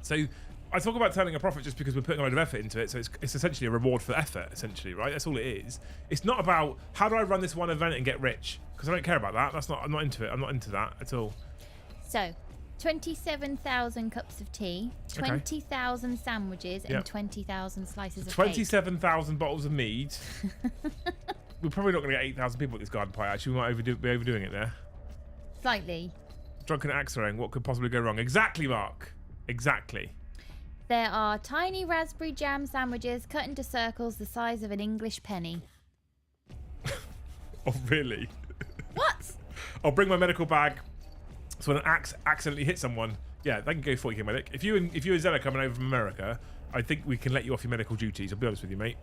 So I talk about turning a profit just because we're putting a load of effort into it. So it's essentially a reward for effort, essentially, right? That's all it is. It's not about how do I run this one event and get rich? Because I don't care about that. I'm not into it. I'm not into that at all. So, 27,000 cups of tea, 20,000 sandwiches, and 20,000 slices of cake. 27,000 bottles of mead. We're probably not going to get 8,000 people at this garden party, actually. We might be overdoing it there. Slightly. Drunken axe throwing. What could possibly go wrong? Exactly, Mark. Exactly. There are tiny raspberry jam sandwiches cut into circles the size of an English penny. Oh, really? What? I'll bring my medical bag. So when an axe accidentally hits someone, yeah, they can go 40k medic. If you and Zella coming over from America, I think we can let you off your medical duties. I'll be honest with you, mate.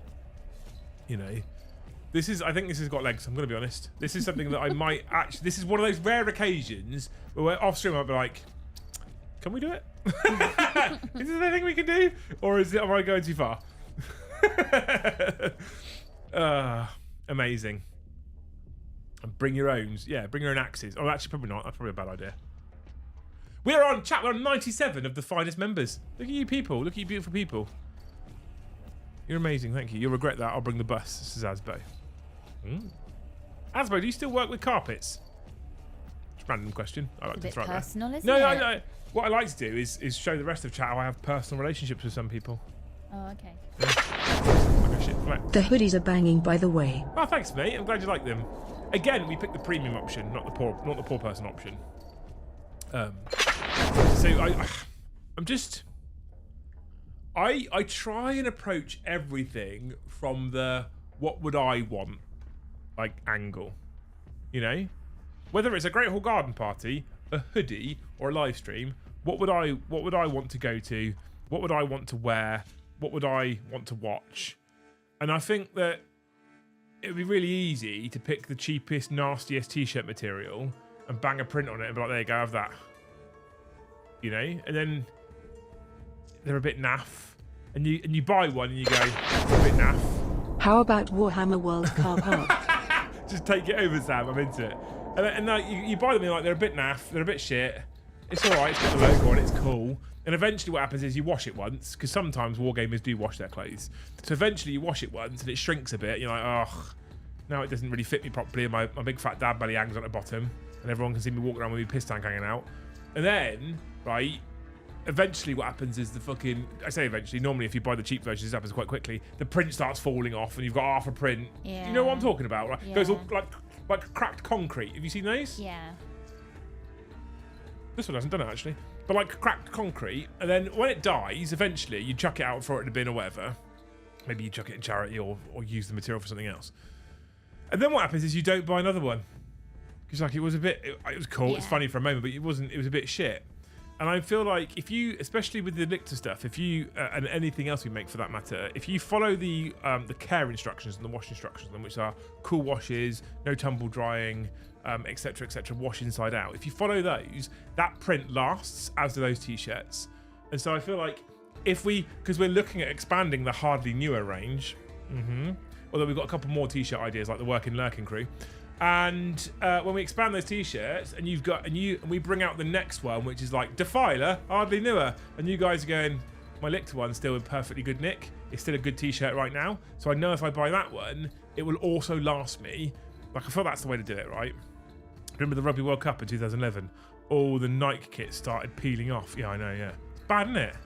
You know, I think this has got legs. I'm going to be honest. This is something that I might actually. This is one of those rare occasions where we're off stream. I'll be like, can we do it? Is there anything we can do, or am I going too far? Amazing. And bring your own. Yeah, bring your own axes. Oh, actually, probably not. That's probably a bad idea. We're on 97 of the finest members. Look at you people. Look at you beautiful people. You're amazing. Thank you. You'll regret that. I'll bring the bus. This is Asbo. Asbo, do you still work with carpets? Just a random question. I like to throw it there. Personal, isn't No, it? no. What I like to do is show the rest of chat how I have personal relationships with some people. Oh, okay. Like a shit flex. The hoodies are banging, by the way. Oh, thanks, mate. I'm glad you like them. Again, we picked the premium option, not the poor person option. So I'm just. I try and approach everything from the what would I want angle, you know, whether it's a Great Hall Garden Party, a hoodie, or a live stream. What would I want to go to? What would I want to wear? What would I want to watch? And I think that it would be really easy to pick the cheapest, nastiest t-shirt material and bang a print on it and be like, there you go, have that. You know? And then they're a bit naff. And you buy one and you go, a bit naff. How about Warhammer World Car Park? Just take it over, Sam. I'm into it. And like, you buy them, you're like, they're a bit naff, they're a bit shit. It's all right, it's got the logo on it, it's cool. And eventually what happens is you wash it once, because sometimes wargamers do wash their clothes. So eventually you wash it once and it shrinks a bit. You're like, oh, now it doesn't really fit me properly. And my big fat dad belly hangs on the bottom. And everyone can see me walking around with my piss tank hanging out. And then, right, eventually what happens is the fucking, I say eventually, normally if you buy the cheap versions, this happens quite quickly. The print starts falling off and you've got half a print. Yeah. You know what I'm talking about, right? Yeah. It goes all like cracked concrete. Have you seen those? Yeah. This one hasn't done it actually. But like cracked concrete, and then when it dies, eventually you chuck it out and throw it in the bin or whatever. Maybe you chuck it in charity or use the material for something else. And then what happens is you don't buy another one. Because like it was cool, Yeah. it was funny for a moment, but it was a bit shit. And I feel like if you, especially with the Lictor stuff, if you, and anything else we make for that matter, if you follow the care instructions and the wash instructions, which are cool washes, no tumble drying, etc., wash inside out. If you follow those, that print lasts, as do those t-shirts. And so I feel like because we're looking at expanding the hardly newer range, although we've got a couple more t-shirt ideas like the Working Lurking Crew. And when we expand those t-shirts and we bring out the next one, which is like Defiler, hardly newer, and you guys are going, my Lictor one's still in perfectly good nick. It's still a good t-shirt right now. So I know if I buy that one, it will also last me. Like I feel that's the way to do it, right? Remember the Rugby World Cup in 2011? All the Nike kits started peeling off. Yeah, I know, yeah. It's bad, isn't it?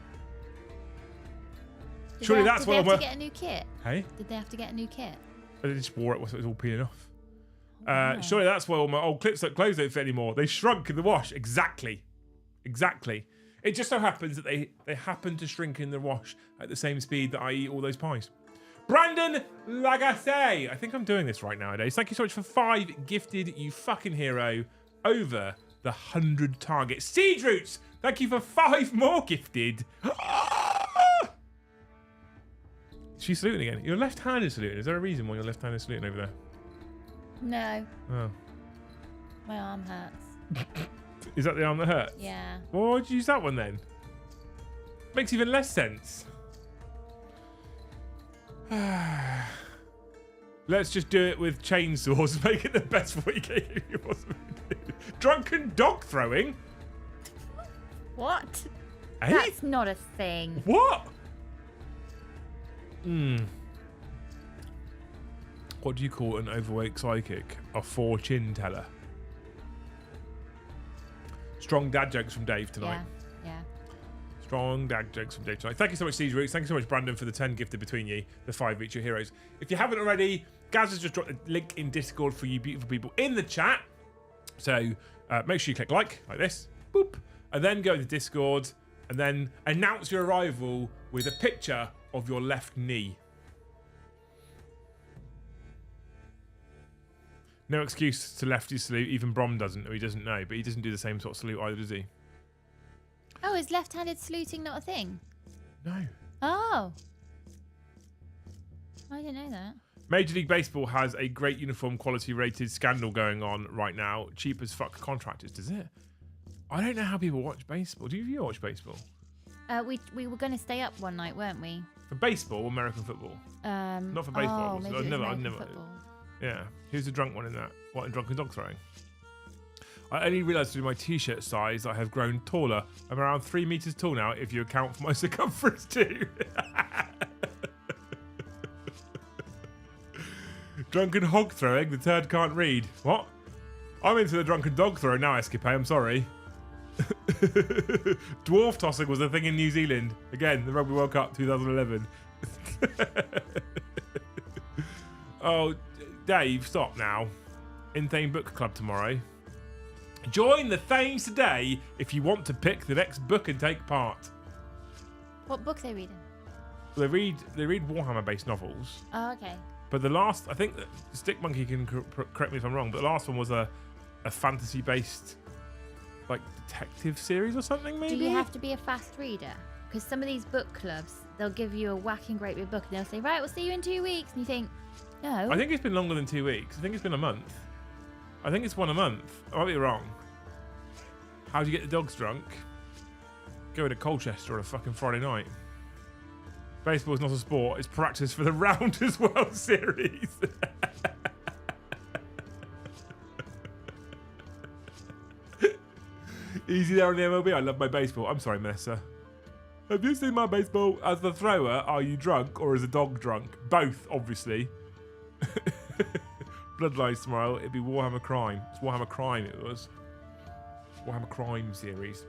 Surely that's what Did they have to get a new kit? Hey? Did they have to get a new kit? They just wore it whilst it was all peeling off. Wow. Surely that's why all my old clothes don't fit anymore. They shrunk in the wash. Exactly. It just so happens that they happen to shrink in the wash at the same speed that I eat all those pies. Brandon Lagasse. I think I'm doing this right nowadays. Thank you so much for 5 gifted, you fucking hero, over the 100 targets. Siege Roots, thank you for 5 more gifted. She's saluting again. You're left-handed saluting. Is there a reason why you're left-handed saluting over there? No. Oh. My arm hurts. Is that the arm that hurts? Yeah. Well, why'd you use that one then? Makes even less sense. Let's just do it with chainsaws. Make it the best for you possibly do. Drunken dog throwing? What? Eh? That's not a thing. What? What do you call an overweight psychic? A fortune teller. Strong dad jokes from Dave tonight. Yeah. Strong dad jokes from Dave tonight. Thank you so much, Siege Roots. Thank you so much, Brandon, for the 10 gifted between you. The 5 each, your heroes. If you haven't already, Gaz has just dropped a link in Discord for you beautiful people in the chat. So make sure you click like this. Boop. And then go to Discord and then announce your arrival with a picture of your left knee. No excuse to lefty salute. Even Brom doesn't, or he doesn't know, but he doesn't do the same sort of salute either, does he? Oh, is left-handed saluting not a thing? No. Oh. I didn't know that. Major League Baseball has a great uniform quality rated scandal going on right now. Cheap as fuck contractors, does it? I don't know how people watch baseball. Do you watch baseball? We were going to stay up one night, weren't we? For baseball or American football? Not for baseball. Maybe it was American football. Yeah. Who's the drunk one in that? What, in drunken dog throwing? I only realised through my t-shirt size I have grown taller. I'm around 3 meters tall now if you account for my circumference too. Drunken hog throwing, the turd can't read. What? I'm into the drunken dog throwing now, Escape, I'm sorry. Dwarf tossing was a thing in New Zealand. Again, the Rugby World Cup 2011. Oh, Dave, stop now. In Thane Book Club tomorrow. Join the Thanes today if you want to pick the next book and take part. What book are they reading? They read Warhammer-based novels. Oh, okay. But the last, I think, Stick Monkey can correct me if I'm wrong, but the last one was a fantasy-based, like, detective series or something, maybe? Do you have to be a fast reader? Because some of these book clubs, they'll give you a whacking great big book and they'll say, right, we'll see you in 2 weeks. And you think, no. I think it's been longer than 2 weeks. I think it's been a month. I think it's one a month. I might be wrong. How do you get the dogs drunk? Go to Colchester on a fucking Friday night. Baseball is not a sport. It's practice for the Rounders World Series. Easy there on the MLB. I love my baseball. I'm sorry, Melissa. Have you seen my baseball? As the thrower, are you drunk or is a dog drunk? Both, obviously. Bloodline tomorrow. It'd be Warhammer Crime. It's Warhammer Crime. It was Warhammer Crime series.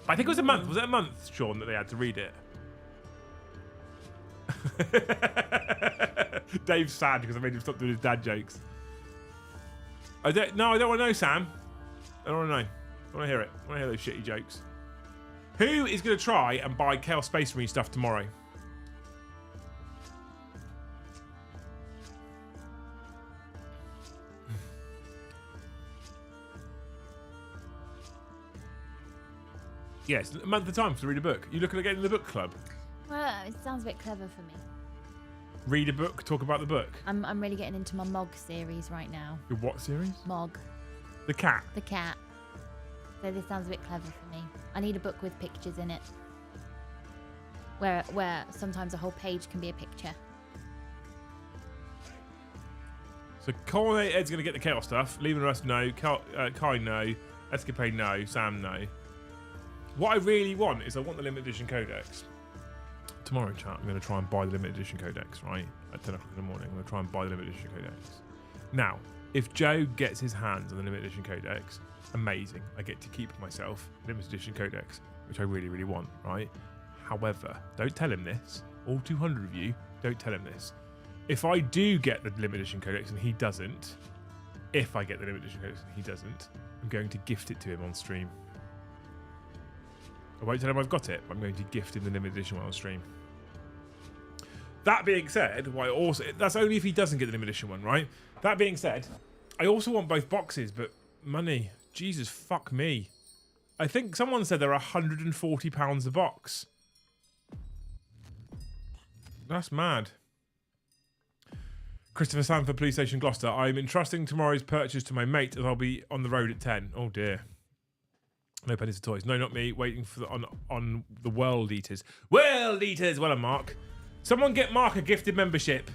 I think it was a month. Was it a month, Sean, that they had to read it? Dave's sad because I made him stop doing his dad jokes. I don't want to know, Sam. I don't want to know. I want to hear it. I want to hear those shitty jokes. Who is going to try and buy Chaos Space Marine stuff tomorrow? Yes, a month of time to read a book. You looking at getting in the book club? Well, it sounds a bit clever for me. Read a book, talk about the book. I'm really getting into my Mog series right now. Your what series? Mog. The cat. The cat. So this sounds a bit clever for me. I need a book with pictures in it. Where sometimes a whole page can be a picture. So Colin Ed's going to get the Chaos stuff. Leaving the rest no. Kai no. Escapade no. Sam no. What I really want is I want the limited edition codex. Tomorrow, chat, I'm going to try and buy the limited edition codex, right? At 10 o'clock in the morning, I'm going to try and buy the limited edition codex. Now, if Joe gets his hands on the limited edition codex, amazing. I get to keep myself limited edition codex, which I really, really want, right? However, don't tell him this. All 200 of you, don't tell him this. If I do get the limited edition codex and he doesn't, if I get the limited edition codex and he doesn't, I'm going to gift it to him on stream. I won't tell him I've got it, but I'm going to gift him the limited edition one on stream. That being said, that's only if he doesn't get the limited edition one, right? That being said, I also want both boxes, but money. Jesus, fuck me. I think someone said they're £140 a box. That's mad. Christopher Sanford, Police Station Gloucester. I'm entrusting tomorrow's purchase to my mate as I'll be on the road at 10. Oh dear. No pennies for toys. No, not me. Waiting for on the World Eaters. World Eaters! Well, Mark. Someone get Mark a gifted membership.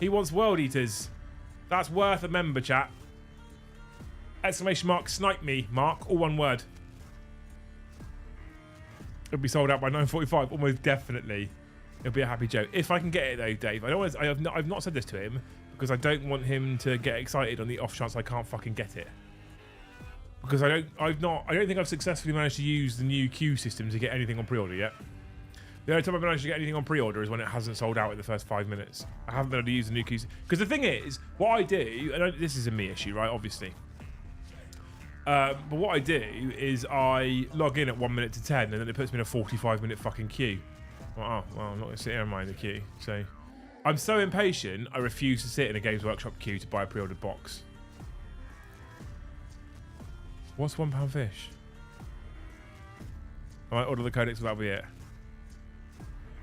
He wants World Eaters. That's worth a member, chat. Exclamation mark, snipe me, Mark. All one word. It'll be sold out by 9:45. Almost definitely. It'll be a happy joke. If I can get it, though, Dave. I've not said this to him because I don't want him to get excited on the off chance I can't fucking get it. Because I don't think I've successfully managed to use the new queue system to get anything on pre-order yet. The only time I've managed to get anything on pre-order is when it hasn't sold out in the first 5 minutes. I haven't been able to use the new queue. Because the thing is, what I do, and this is a me issue, right? Obviously. But what I do is I log in at 1 minute to 10, and then it puts me in a 45-minute fucking queue. Well, I'm not going to sit here and mind the queue. So I'm so impatient, I refuse to sit in a Games Workshop queue to buy a pre-ordered box. What's £1 fish? I might order the codex, that'll be it.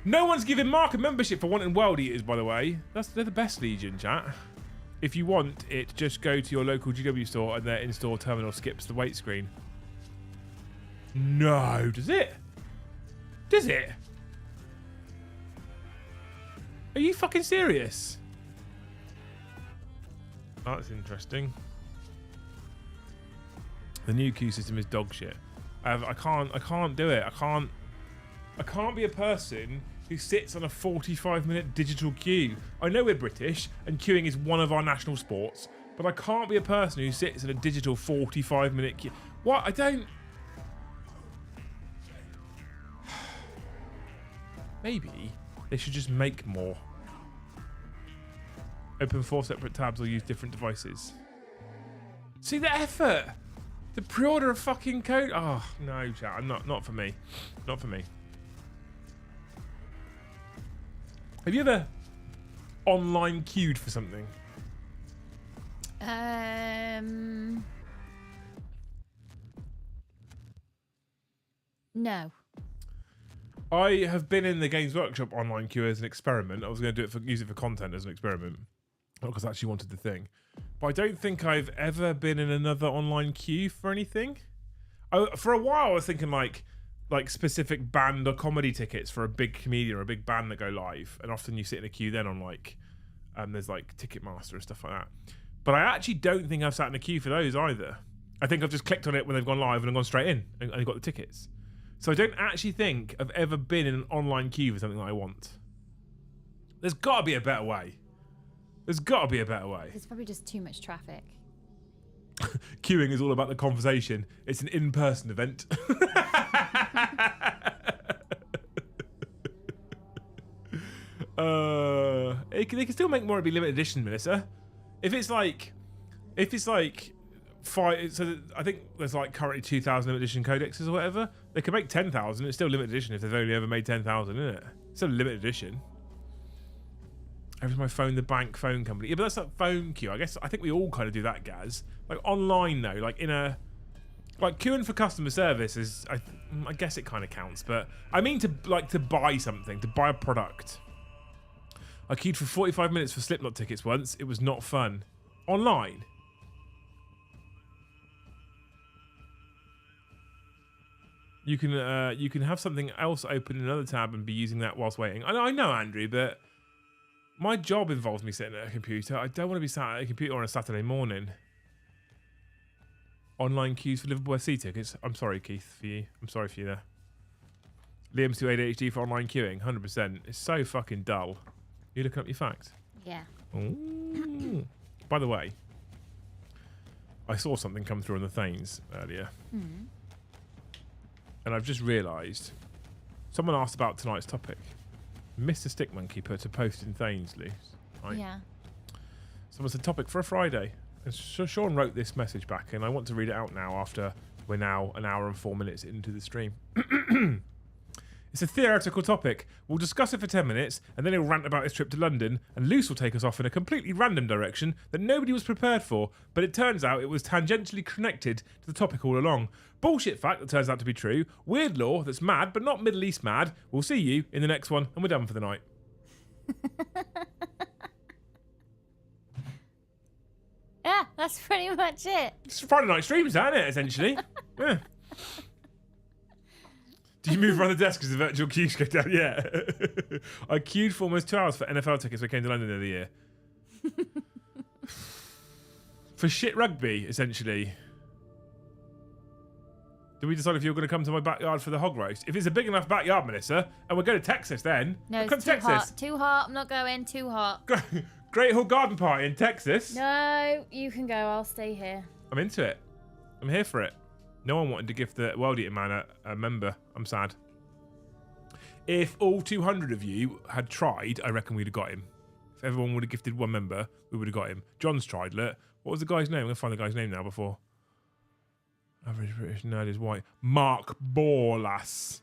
No one's giving Mark a membership for wanting World Eaters, by the way. They're the best Legion, chat. If you want it, just go to your local GW store and their in-store terminal skips the wait screen. No, does it? Does it? Are you fucking serious? Oh, that's interesting. The new queue system is dog shit. I can't do it. I can't be a person who sits on a 45-minute digital queue. I know we're British and queuing is one of our national sports, but I can't be a person who sits in a digital 45-minute queue. What? I don't... Maybe they should just make more. Open 4 separate tabs or use different devices. See the effort? The pre-order of fucking code. Oh no, chat. Not for me. Not for me. Have you ever online queued for something? No. I have been in the Games Workshop online queue as an experiment. I was going to do it use it for content as an experiment, not because I actually wanted the thing. But I don't think I've ever been in another online queue for anything. For a while, I was thinking like specific band or comedy tickets for a big comedian or a big band that go live, and often you sit in a queue then on like, there's like Ticketmaster and stuff like that. But I actually don't think I've sat in a queue for those either. I think I've just clicked on it when they've gone live and I've gone straight in and got the tickets. So I don't actually think I've ever been in an online queue for something that I want. There's got to be a better way. There's got to be a better way. There's probably just too much traffic. Queuing is all about the conversation. It's an in-person event. They can still make more. It'd be limited edition, Melissa. If it's like five, so I think there's like currently 2,000 limited edition codexes or whatever. They can make 10,000. It's still limited edition if they've only ever made 10,000, isn't it? It's still limited edition. Every time I phone the bank phone company, yeah, but that's that phone queue. I think we all kind of do that, Gaz. Like online though, like queuing for customer service is, I guess it kind of counts, but I mean to buy something, to buy a product. I queued for 45 minutes for Slipknot tickets once. It was not fun. Online. You can have something else open in another tab and be using that whilst waiting. I know, Andrew, but my job involves me sitting at a computer. I don't want to be sat at a computer on a Saturday morning. Online queues for Liverpool FC tickets. I'm sorry, Keith, for you. I'm sorry for you there. Liam's too ADHD for online queuing. 100%. It's so fucking dull. You looking up your facts? Yeah. Ooh. By the way, I saw something come through on the Thames earlier. Mm. And I've just realised someone asked about tonight's topic. Mr. Stick Monkey put a post in Thames, Luce. Right? Yeah. Someone said topic for a Friday. And Sean wrote this message back, and I want to read it out now after we're now an hour and 4 minutes into the stream. It's a theoretical topic. We'll discuss it for 10 minutes, and then he'll rant about his trip to London, and Luce will take us off in a completely random direction that nobody was prepared for, but it turns out it was tangentially connected to the topic all along. Bullshit fact that turns out to be true. Weird law that's mad, but not Middle East mad. We'll see you in the next one, and we're done for the night. Yeah, that's pretty much it. It's Friday night streams, isn't it, essentially? Yeah. Do you move around the desk because the virtual queues go down? Yeah. I queued for almost 2 hours for NFL tickets when I came to London the other year. For shit rugby, essentially. Do we decide if you're going to come to my backyard for the hog roast? If it's a big enough backyard, Melissa, and we're going to Texas then. No, it's too hot. Too hot. I'm not going. Too hot. Great Hall Garden Party in Texas. No, you can go. I'll stay here. I'm into it. I'm here for it. No one wanted to give the World Eating Man a member. I'm sad. If all 200 of you had tried, I reckon we'd have got him. If everyone would have gifted one member, we would have got him. John's tried, look. What was the guy's name? I'm going to find the guy's name now before. Average British nerd is white. Mark Borlas.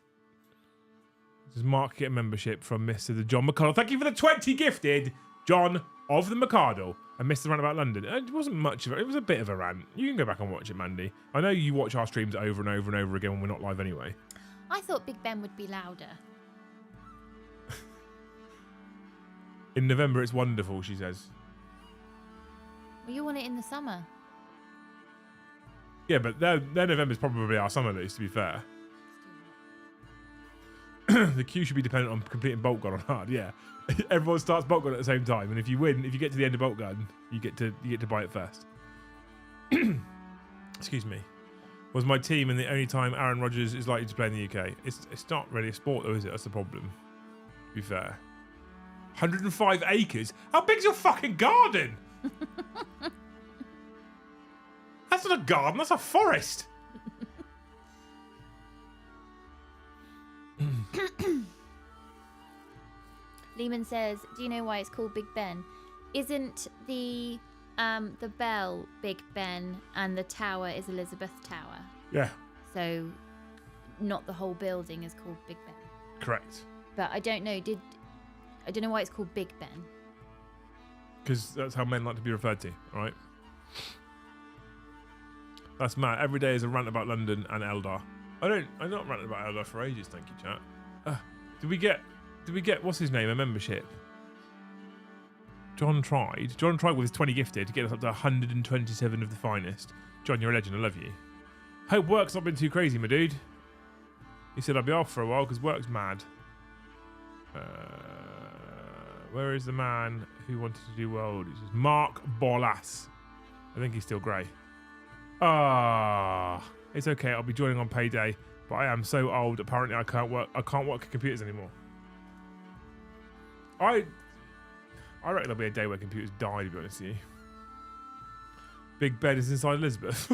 Does Mark get a membership from Mr. the John McConnell? Thank you for the 20 gifted, John of the McCardle. I missed the rant about London. It wasn't much of it. It was a bit of a rant. You can go back and watch it, Mandy. I know you watch our streams over and over and over again when we're not live anyway. I thought Big Ben would be louder. In November, it's wonderful, she says. Well, you want it in the summer. Yeah, but their November's probably our summer, Luce, to be fair. The queue should be dependent on completing Bolt Gun on hard, yeah. Everyone starts Bolt Gun at the same time, and if you win, if you get to the end of Bolt Gun, you get to buy it first. Excuse me. Was my team and the only time Aaron Rodgers is likely to play in the UK? It's not really a sport, though, is it? That's the problem. To be fair. 105 acres? How big's your fucking garden? That's not a garden, that's a forest. Lehman says, do you know why it's called Big Ben? Isn't the bell Big Ben and the tower is Elizabeth Tower? Yeah. So not the whole building is called Big Ben. Correct. But I don't know, I don't know why it's called Big Ben. Because that's how men like to be referred to, right? That's mad. Every day is a rant about London and Eldar. I'm not ranting about Eldar for ages, thank you, chat. Did we get, what's his name, a membership? John tried with his 20 gifted to get us up to 127 of the finest. John, you're a legend, I love you. Hope work's not been too crazy, my dude. He said I'd be off for a while because work's mad. Where is the man who wanted to do world? It says Mark Borlas. I think he's still grey. It's okay. I'll be joining on payday, but I am so old. Apparently, I can't work at computers anymore. I reckon there'll be a day where computers die, to be honest with you. Big Ben is inside Elizabeth.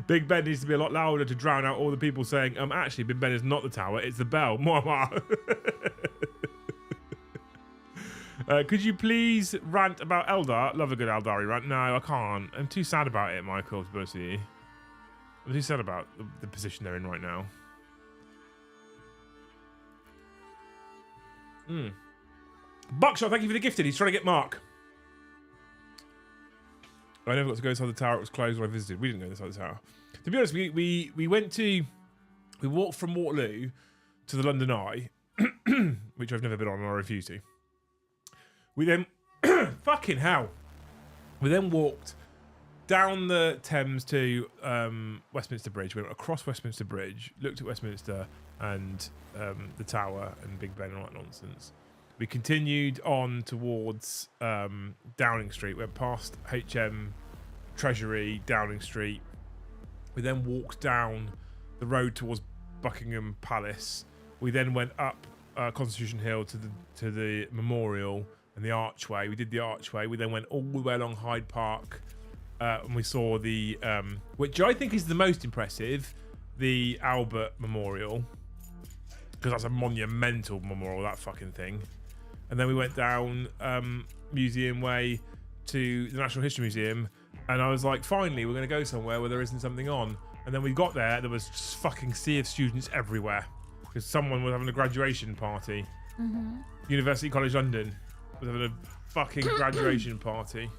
Big Ben needs to be a lot louder to drown out all the people saying, actually, Big Ben is not the tower, it's the bell. Could you please rant about Eldar? Love a good Eldari rant. No, I can't. I'm too sad about it, Michael, to be honest with you. I'm too sad about the position they're in right now. Buckshot, thank you for the gifted. He's trying to get Mark. I never got to go inside the tower. It was closed when I visited. We didn't go inside the tower. To be honest, we walked from Waterloo to the London Eye, which I've never been on and I refuse to. We then, fucking hell. We then walked down the Thames to Westminster Bridge. We went across Westminster Bridge, looked at Westminster and the Tower and Big Ben and all that nonsense. We continued on towards Downing Street, went past HM Treasury, Downing Street. We then walked down the road towards Buckingham Palace. We then went up Constitution Hill to the Memorial and the Archway. We did the Archway. We then went all the way along Hyde Park and we saw the, which I think is the most impressive, the Albert Memorial, because that's a monumental memorial, that fucking thing. And then we went down Museum Way to the Natural History Museum, and I was like, finally, we're going to go somewhere where there isn't something on. And then we got there was just fucking sea of students everywhere, because someone was having a graduation party. University College London was having a fucking graduation party.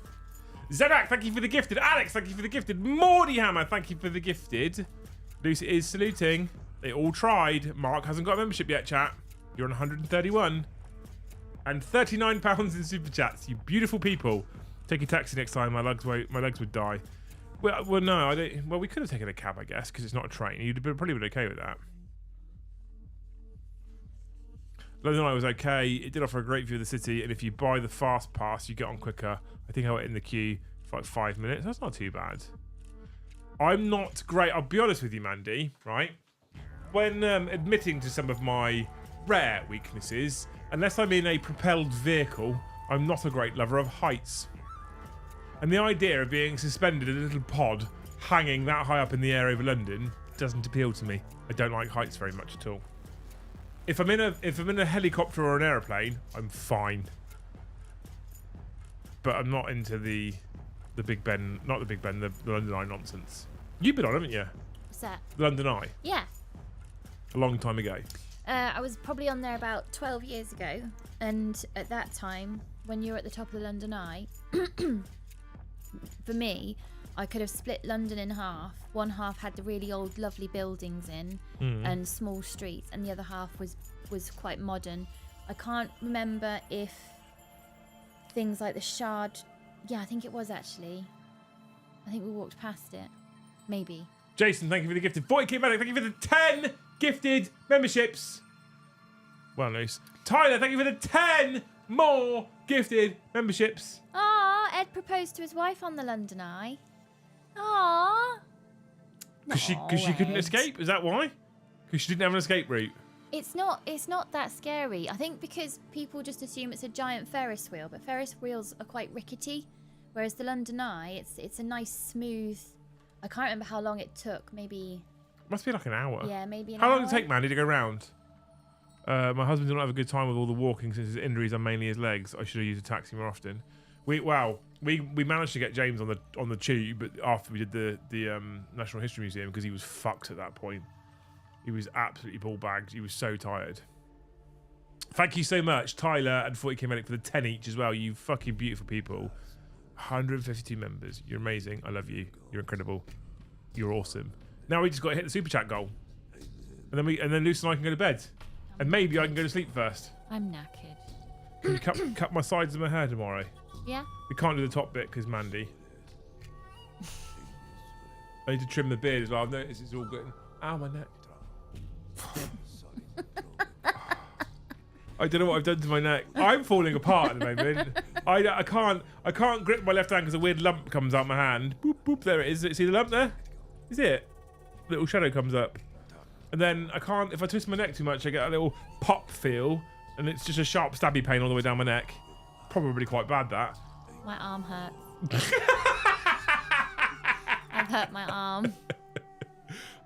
Zedak, thank you for the gifted. Alex, thank you for the gifted. Mordy Hammer, thank you for the gifted. Lucy is saluting. They all tried. Mark hasn't got a membership yet, chat. You're on 131. And £39 in super chats. You beautiful people. Take a taxi next time. My legs would die. Well, no, I don't. Well, we could have taken a cab, I guess, because it's not a train. You'd probably been okay with that. London Eye was okay. It did offer a great view of the city, and if you buy the fast pass, you get on quicker. I think I went in the queue for like 5 minutes. That's not too bad. I'm not great. I'll be honest with you, Mandy. Right? When admitting to some of my rare weaknesses, unless I'm in a propelled vehicle, I'm not a great lover of heights. And the idea of being suspended in a little pod hanging that high up in the air over London doesn't appeal to me. I don't like heights very much at all. If I'm in a helicopter or an aeroplane, I'm fine. But I'm not into the Big Ben, not the Big Ben, the London Eye nonsense. You've been on, haven't you? What's that? The London Eye. Yeah. A long time ago. I was probably on there about 12 years ago, and at that time, when you were at the top of the London Eye, for me, I could have split London in half. One half had the really old, lovely buildings in and small streets, and the other half was quite modern. I can't remember if things like the Shard. Yeah, I think it was actually. I think we walked past it. Maybe. Jason, thank you for the gifted. 40k Medic, thank you for the 10 gifted memberships. Well, nice. Tyler, thank you for the 10 more gifted memberships. Aw, Ed proposed to his wife on the London Eye. Aw. Because she couldn't escape? Is that why? Because she didn't have an escape route? It's not that scary. I think because people just assume it's a giant Ferris wheel, but Ferris wheels are quite rickety, whereas the London Eye, it's a nice smooth. I can't remember how long it took. Maybe. Must be like an hour. Yeah, maybe an hour. How hour. long did it take, Mandy, to go round? My husband did not have a good time with all the walking since his injuries are mainly his legs. I should have used a taxi more often. We managed to get James on the tube after we did the National History Museum because he was fucked at that point. He was absolutely ball bagged. He was so tired. Thank you so much, Tyler and 40k Medic, for the 10 each as well. You fucking beautiful people. 152 members. You're amazing. I love you. You're incredible. You're awesome. Now we just got to hit the super chat goal, and then Luce and I can go to bed, and maybe I can go to sleep first. I'm knackered. Can you cut my sides of my hair tomorrow? Yeah. We can't do the top bit because Mandy. I need to trim the beard as well. I've noticed it's all getting. Ow, my neck. I don't know what I've done to my neck. I'm falling apart at the moment. I can't grip my left hand because a weird lump comes out my hand. Boop, boop, there it is. See the lump there? Is it? Little shadow comes up. And then I can't, if I twist my neck too much, I get a little pop feel, and it's just a sharp stabby pain all the way down my neck. Probably quite bad, that. My arm hurts. I've hurt my arm.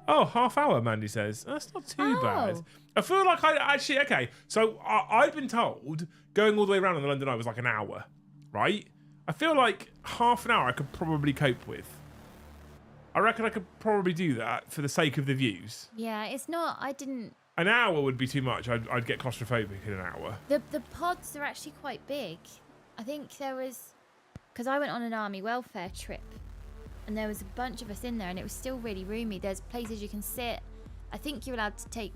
Oh, half hour, Mandy says. That's not too bad. I feel like okay, so I've been told going all the way around on the London Eye was like an hour, right? I feel like half an hour I could probably cope with. I reckon I could probably do that for the sake of the views. Yeah, it's not, I didn't... An hour would be too much. I'd get claustrophobic in an hour. The pods are actually quite big. I think there was... Because I went on an army welfare trip, and there was a bunch of us in there, and it was still really roomy. There's places you can sit. I think you're allowed to take...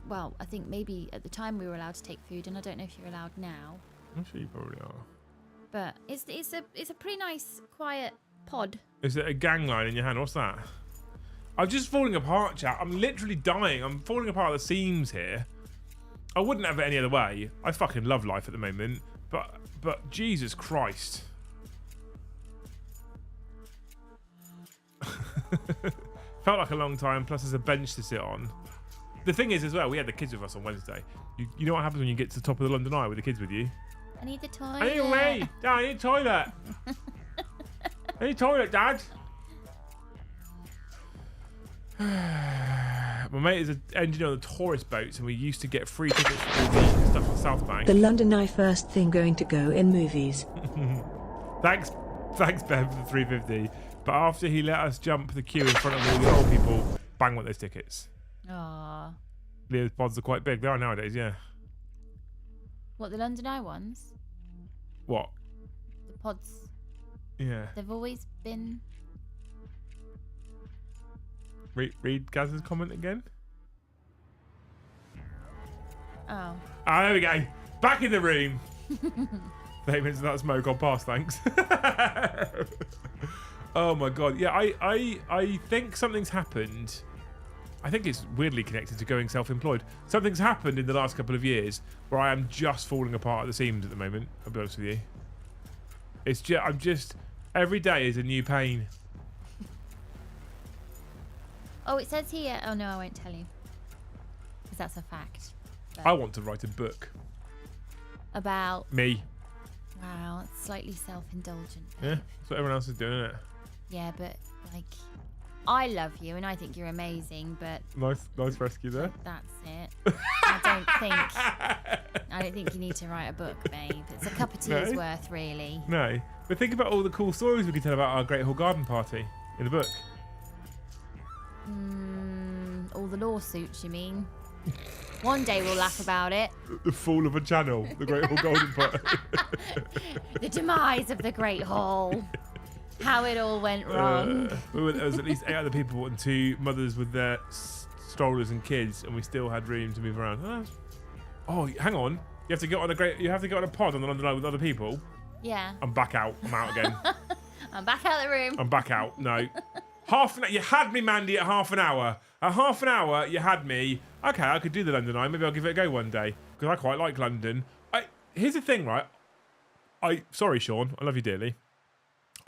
Well, I think maybe at the time we were allowed to take food, and I don't know if you're allowed now. I'm sure you probably are. But it's a pretty nice, quiet pod. Is it a gangline in your hand? What's that? I'm just falling apart, chat. I'm literally dying. I'm falling apart at the seams here. I wouldn't have it any other way. I fucking love life at the moment. But Jesus Christ. Felt like a long time, plus there's a bench to sit on. The thing is as well, we had the kids with us on Wednesday. You know what happens when you get to the top of the London Eye with the kids with you? I need the toilet. I need a wee. Dad, I need a toilet. I need a toilet, Dad. My mate is an engineer on the tourist boats, and we used to get free tickets for all the stuff on South Bank. The London Eye first thing going to go in movies. Thanks, Ben, for the 350. But after he let us jump the queue in front of all the old people, bang went those tickets. Aww. The pods are quite big. They are nowadays, yeah. What, the London Eye ones? What? The pods. Yeah. They've always been... Read Gaz's comment again. Oh. Ah, there we go. Back in the room. Statements that smoke on pass, thanks. Oh my god. Yeah, I think something's happened. I think it's weirdly connected to going self-employed. Something's happened in the last couple of years where I am just falling apart at the seams at the moment. I'll be honest with you. It's just, I'm just, every day is a new pain. Oh, it says here... Oh, no, I won't tell you. Because that's a fact. But I want to write a book. about... Me. Wow, it's slightly self-indulgent. Yeah, that's what everyone else is doing, isn't it? Yeah, but, like... I love you, and I think you're amazing, but... Nice rescue there. That's it. I don't think you need to write a book, babe. It's a cup of tea's worth, really. No. But think about all the cool stories we could tell about our Great Hall Garden Party in the book. All the lawsuits, you mean? One day we'll laugh about it. The fall of a channel, the Great Hall Garden Party. The demise of the Great Hall. How it all went wrong. There was at least 8 other people and 2 mothers with their strollers and kids, and we still had room to move around. Oh, hang on! You have to get on a pod on the London Eye with other people. Yeah. I'm back out. I'm out again. I'm back out of the room. I'm back out. No. Half an hour. You had me, Mandy, at half an hour. At half an hour, you had me. Okay, I could do the London Eye. Maybe I'll give it a go one day because I quite like London. Here's the thing, right? Sorry, Sean. I love you dearly.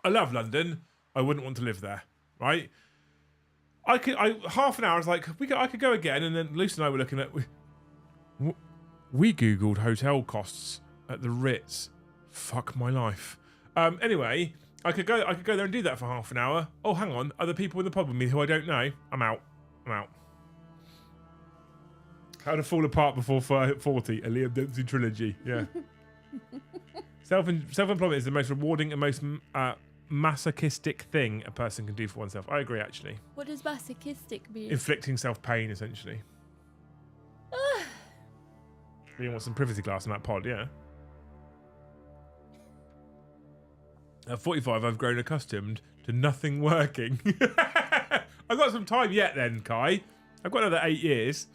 I love London. I wouldn't want to live there, right? Half an hour. I was like, I could go again, and then Lucy and I were looking at. We googled hotel costs at the Ritz. Fuck my life. Anyway, I could go there and do that for half an hour. Oh, hang on. Other people in the pub with me who I don't know. I'm out. How to fall apart before 40. A Liam Dempsey trilogy. Yeah. Self-employment is the most rewarding and most masochistic thing a person can do for oneself. I agree, actually. What does masochistic mean? Inflicting self-pain, essentially. You want some privacy glass in that pod, yeah? At 45, I've grown accustomed to nothing working. I've got some time yet then, Kai. I've got another 8 years.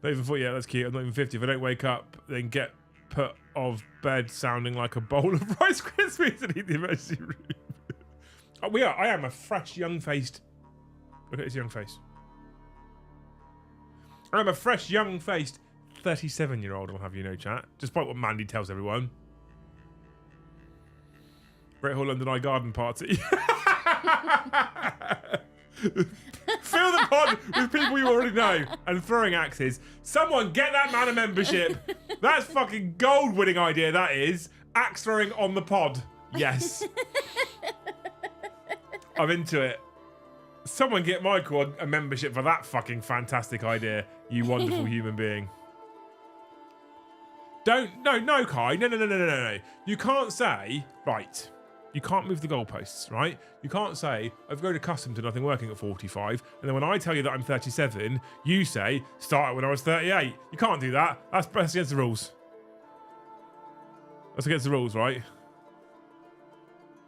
Not even 40 yet, that's cute. I'm not even 50. If I don't wake up, then get put of bed sounding like a bowl of Rice Krispies and eat the emergency room. I am a fresh, young-faced... Look at his young face. I'm a fresh, young-faced 37-year-old, I'll have you know, chat. Despite what Mandy tells everyone. Great Hall London Eye Garden Party. Fill the pod with people you already know and throwing axes. Someone get that man a membership. That's fucking gold-winning idea, that is. Axe throwing on the pod. Yes. I'm into it. Someone get Michael a membership for that fucking fantastic idea, you wonderful human being. No, Kai. No. You can't say, right, you can't move the goalposts, right? You can't say, I've grown accustomed to nothing working at 45, and then when I tell you that I'm 37, you say, started when I was 38. You can't do that. That's against the rules. That's against the rules, right?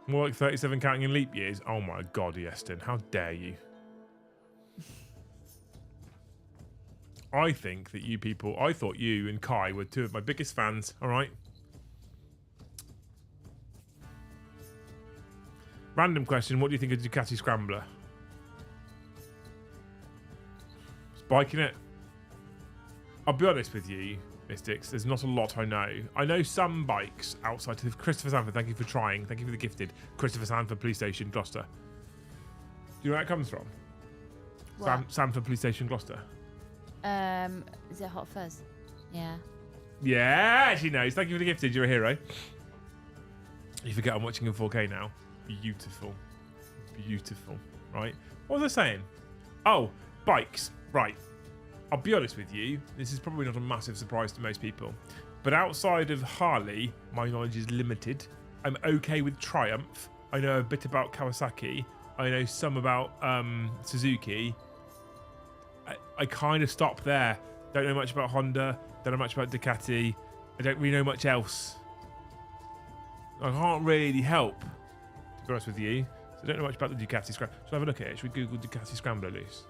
More like 37 counting in leap years. Oh my God, Yeston, how dare you? I think that you people, I thought you and Kai were two of my biggest fans, all right? Random question, what do you think of Ducati Scrambler? Spiking it? I'll be honest with you, Mystics, there's not a lot I know. I know some bikes outside of Christopher Sanford, thank you for trying. Thank you for the gifted. Christopher Sanford Police Station, Gloucester. Do you know where it comes from? Sanford Police Station, Gloucester. Is it Hot Fuzz? Yeah. Yeah, she knows. Thank you for the gifted. You're a hero. You forget I'm watching in 4K now. Beautiful. Beautiful. Right? What was I saying? Oh, bikes. Right. I'll be honest with you. This is probably not a massive surprise to most people. But outside of Harley, my knowledge is limited. I'm okay with Triumph. I know a bit about Kawasaki. I know some about Suzuki. I kind of stop there. Don't know much about Honda. Don't know much about Ducati. I don't really know much else. I can't really help, to be honest with you. So I don't know much about the Ducati Scrambler. Should I have a look at it? Should we Google Ducati Scrambler loose?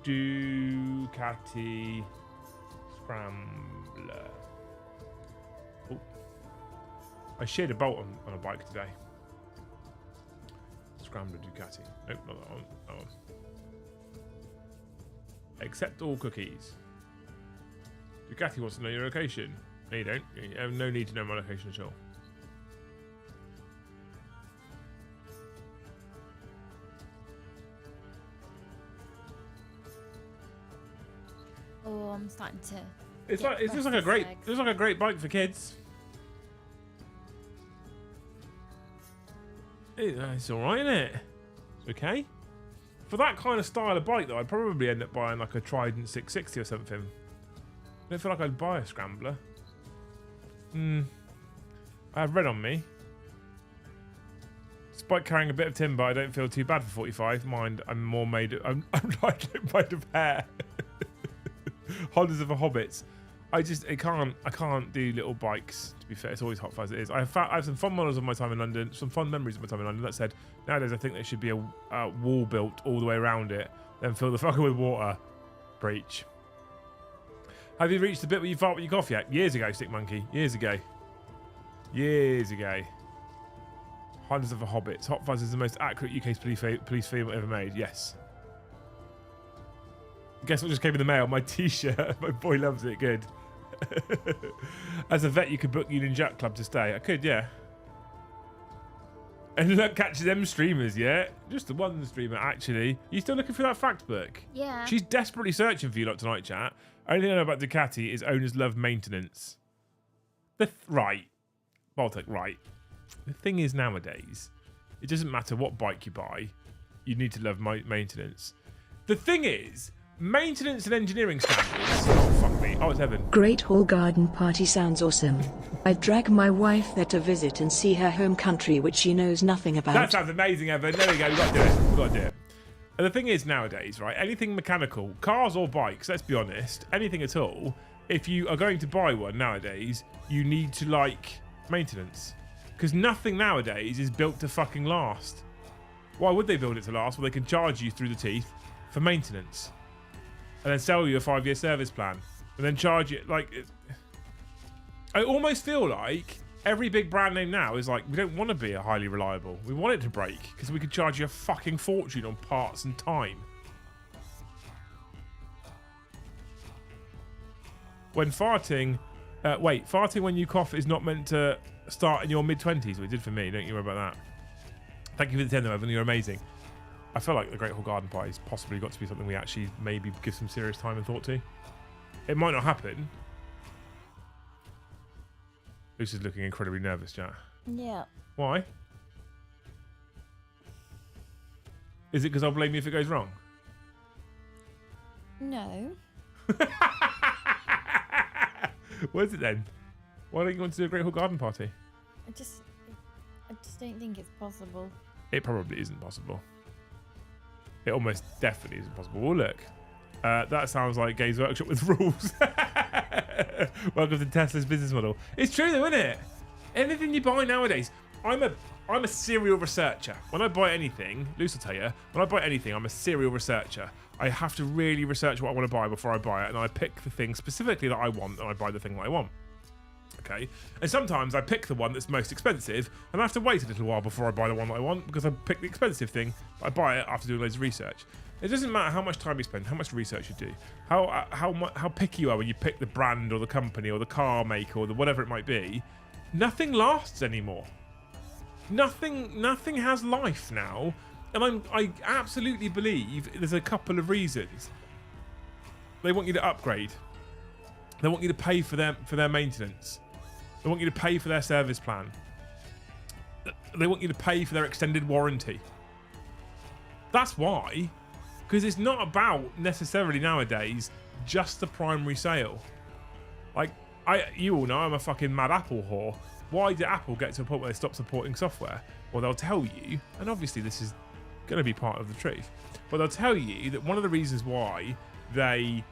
Ducati Scrambler. Oh. I shared a bolt on a bike today. Scrambler Ducati. Nope, not that one. That one. Accept all cookies. Ducati wants to know your location. No, you don't. You have no need to know my location at all. Oh, I'm starting to. It's just like a great bike for kids. It's all right, isn't it? It's okay. For that kind of style of bike, though, I'd probably end up buying like a Trident 660 or something. I don't feel like I'd buy a Scrambler. I have red on me. Despite carrying a bit of timber, I don't feel too bad for 45. Mind, I'm like made of hair. Hondas of a Hobbits. I can't do little bikes, to be fair. It's always hot fuzz, it is. I have some fun models of my time in London, some fun memories of my time in London. That said, nowadays I think there should be a wall built all the way around it, then fill the fucker with water. Breach. Have you reached the bit where you fart with your cough yet? Years ago, Stick Monkey. Years ago. Years ago. Hondas of a Hobbits. Hot Fuzz is the most accurate UK police film ever made. Yes. Guess what just came in the mail? My t-shirt. My boy loves it. Good. As a vet, you could book Union Jack Club to stay. I could, yeah. And look, catch them streamers, yeah? Just the one streamer, actually. You still looking for that fact book? Yeah. She's desperately searching for you lot tonight, chat. Only thing I know about Ducati is owners love maintenance. Right. Baltic, right. The thing is, nowadays, it doesn't matter what bike you buy. You need to love maintenance. The thing is, maintenance and engineering standards. Oh, fuck me. Oh, it's Evan. Great Hall Garden Party sounds awesome. I'd drag my wife there to visit and see her home country, which she knows nothing about. That sounds amazing, Evan. There we go. We've got to do it. We've got to do it. And the thing is, nowadays, right, anything mechanical, cars or bikes, let's be honest, anything at all, if you are going to buy one nowadays, you need to like maintenance. Because nothing nowadays is built to fucking last. Why would they build it to last? Well, they can charge you through the teeth for maintenance. And then sell you a 5-year service plan. And then charge you, like... I almost feel like every big brand name now is like, we don't want to be a highly reliable. We want it to break, because we could charge you a fucking fortune on parts and time. when farting. Farting when you cough is not meant to start in your mid-20s. Well, it did for me. Don't you worry about that. Thank you for the 10, though, Evan. You're amazing. I feel like the Great Hall Garden Party's possibly got to be something we actually maybe give some serious time and thought to. It might not happen. Lucy's looking incredibly nervous, Jack. Yeah. Why? Is it because I'll blame you if it goes wrong? No. What is it then? Why don't you want to do a Great Hall Garden Party? I just don't think it's possible. It probably isn't possible. It almost definitely isn't possible. Well, look. That sounds like Games Workshop with rules. Welcome to Tesla's business model. It's true though, isn't it? Anything you buy nowadays. I'm a serial researcher. When I buy anything, Luce will tell you, when I buy anything, I'm a serial researcher. I have to really research what I want to buy before I buy it, and I pick the thing specifically that I want, and I buy the thing that I want. Okay? And sometimes I pick the one that's most expensive, and I have to wait a little while before I buy the one that I want, because I pick the expensive thing, but I buy it after doing loads of research. It doesn't matter how much time you spend, how much research you do, how picky you are when you pick the brand or the company or the car maker or the whatever it might be. Nothing lasts anymore. Nothing has life now, and I absolutely believe there's a couple of reasons. They want you to upgrade. They want you to pay for their maintenance. They want you to pay for their service plan. They want you to pay for their extended warranty. That's why, because it's not about necessarily nowadays just the primary sale. Like you all know I'm a fucking mad Apple whore. Why did Apple get to a point where they stopped supporting software? Well, they'll tell you, and obviously this is going to be part of the truth, but they'll tell you that one of the reasons why they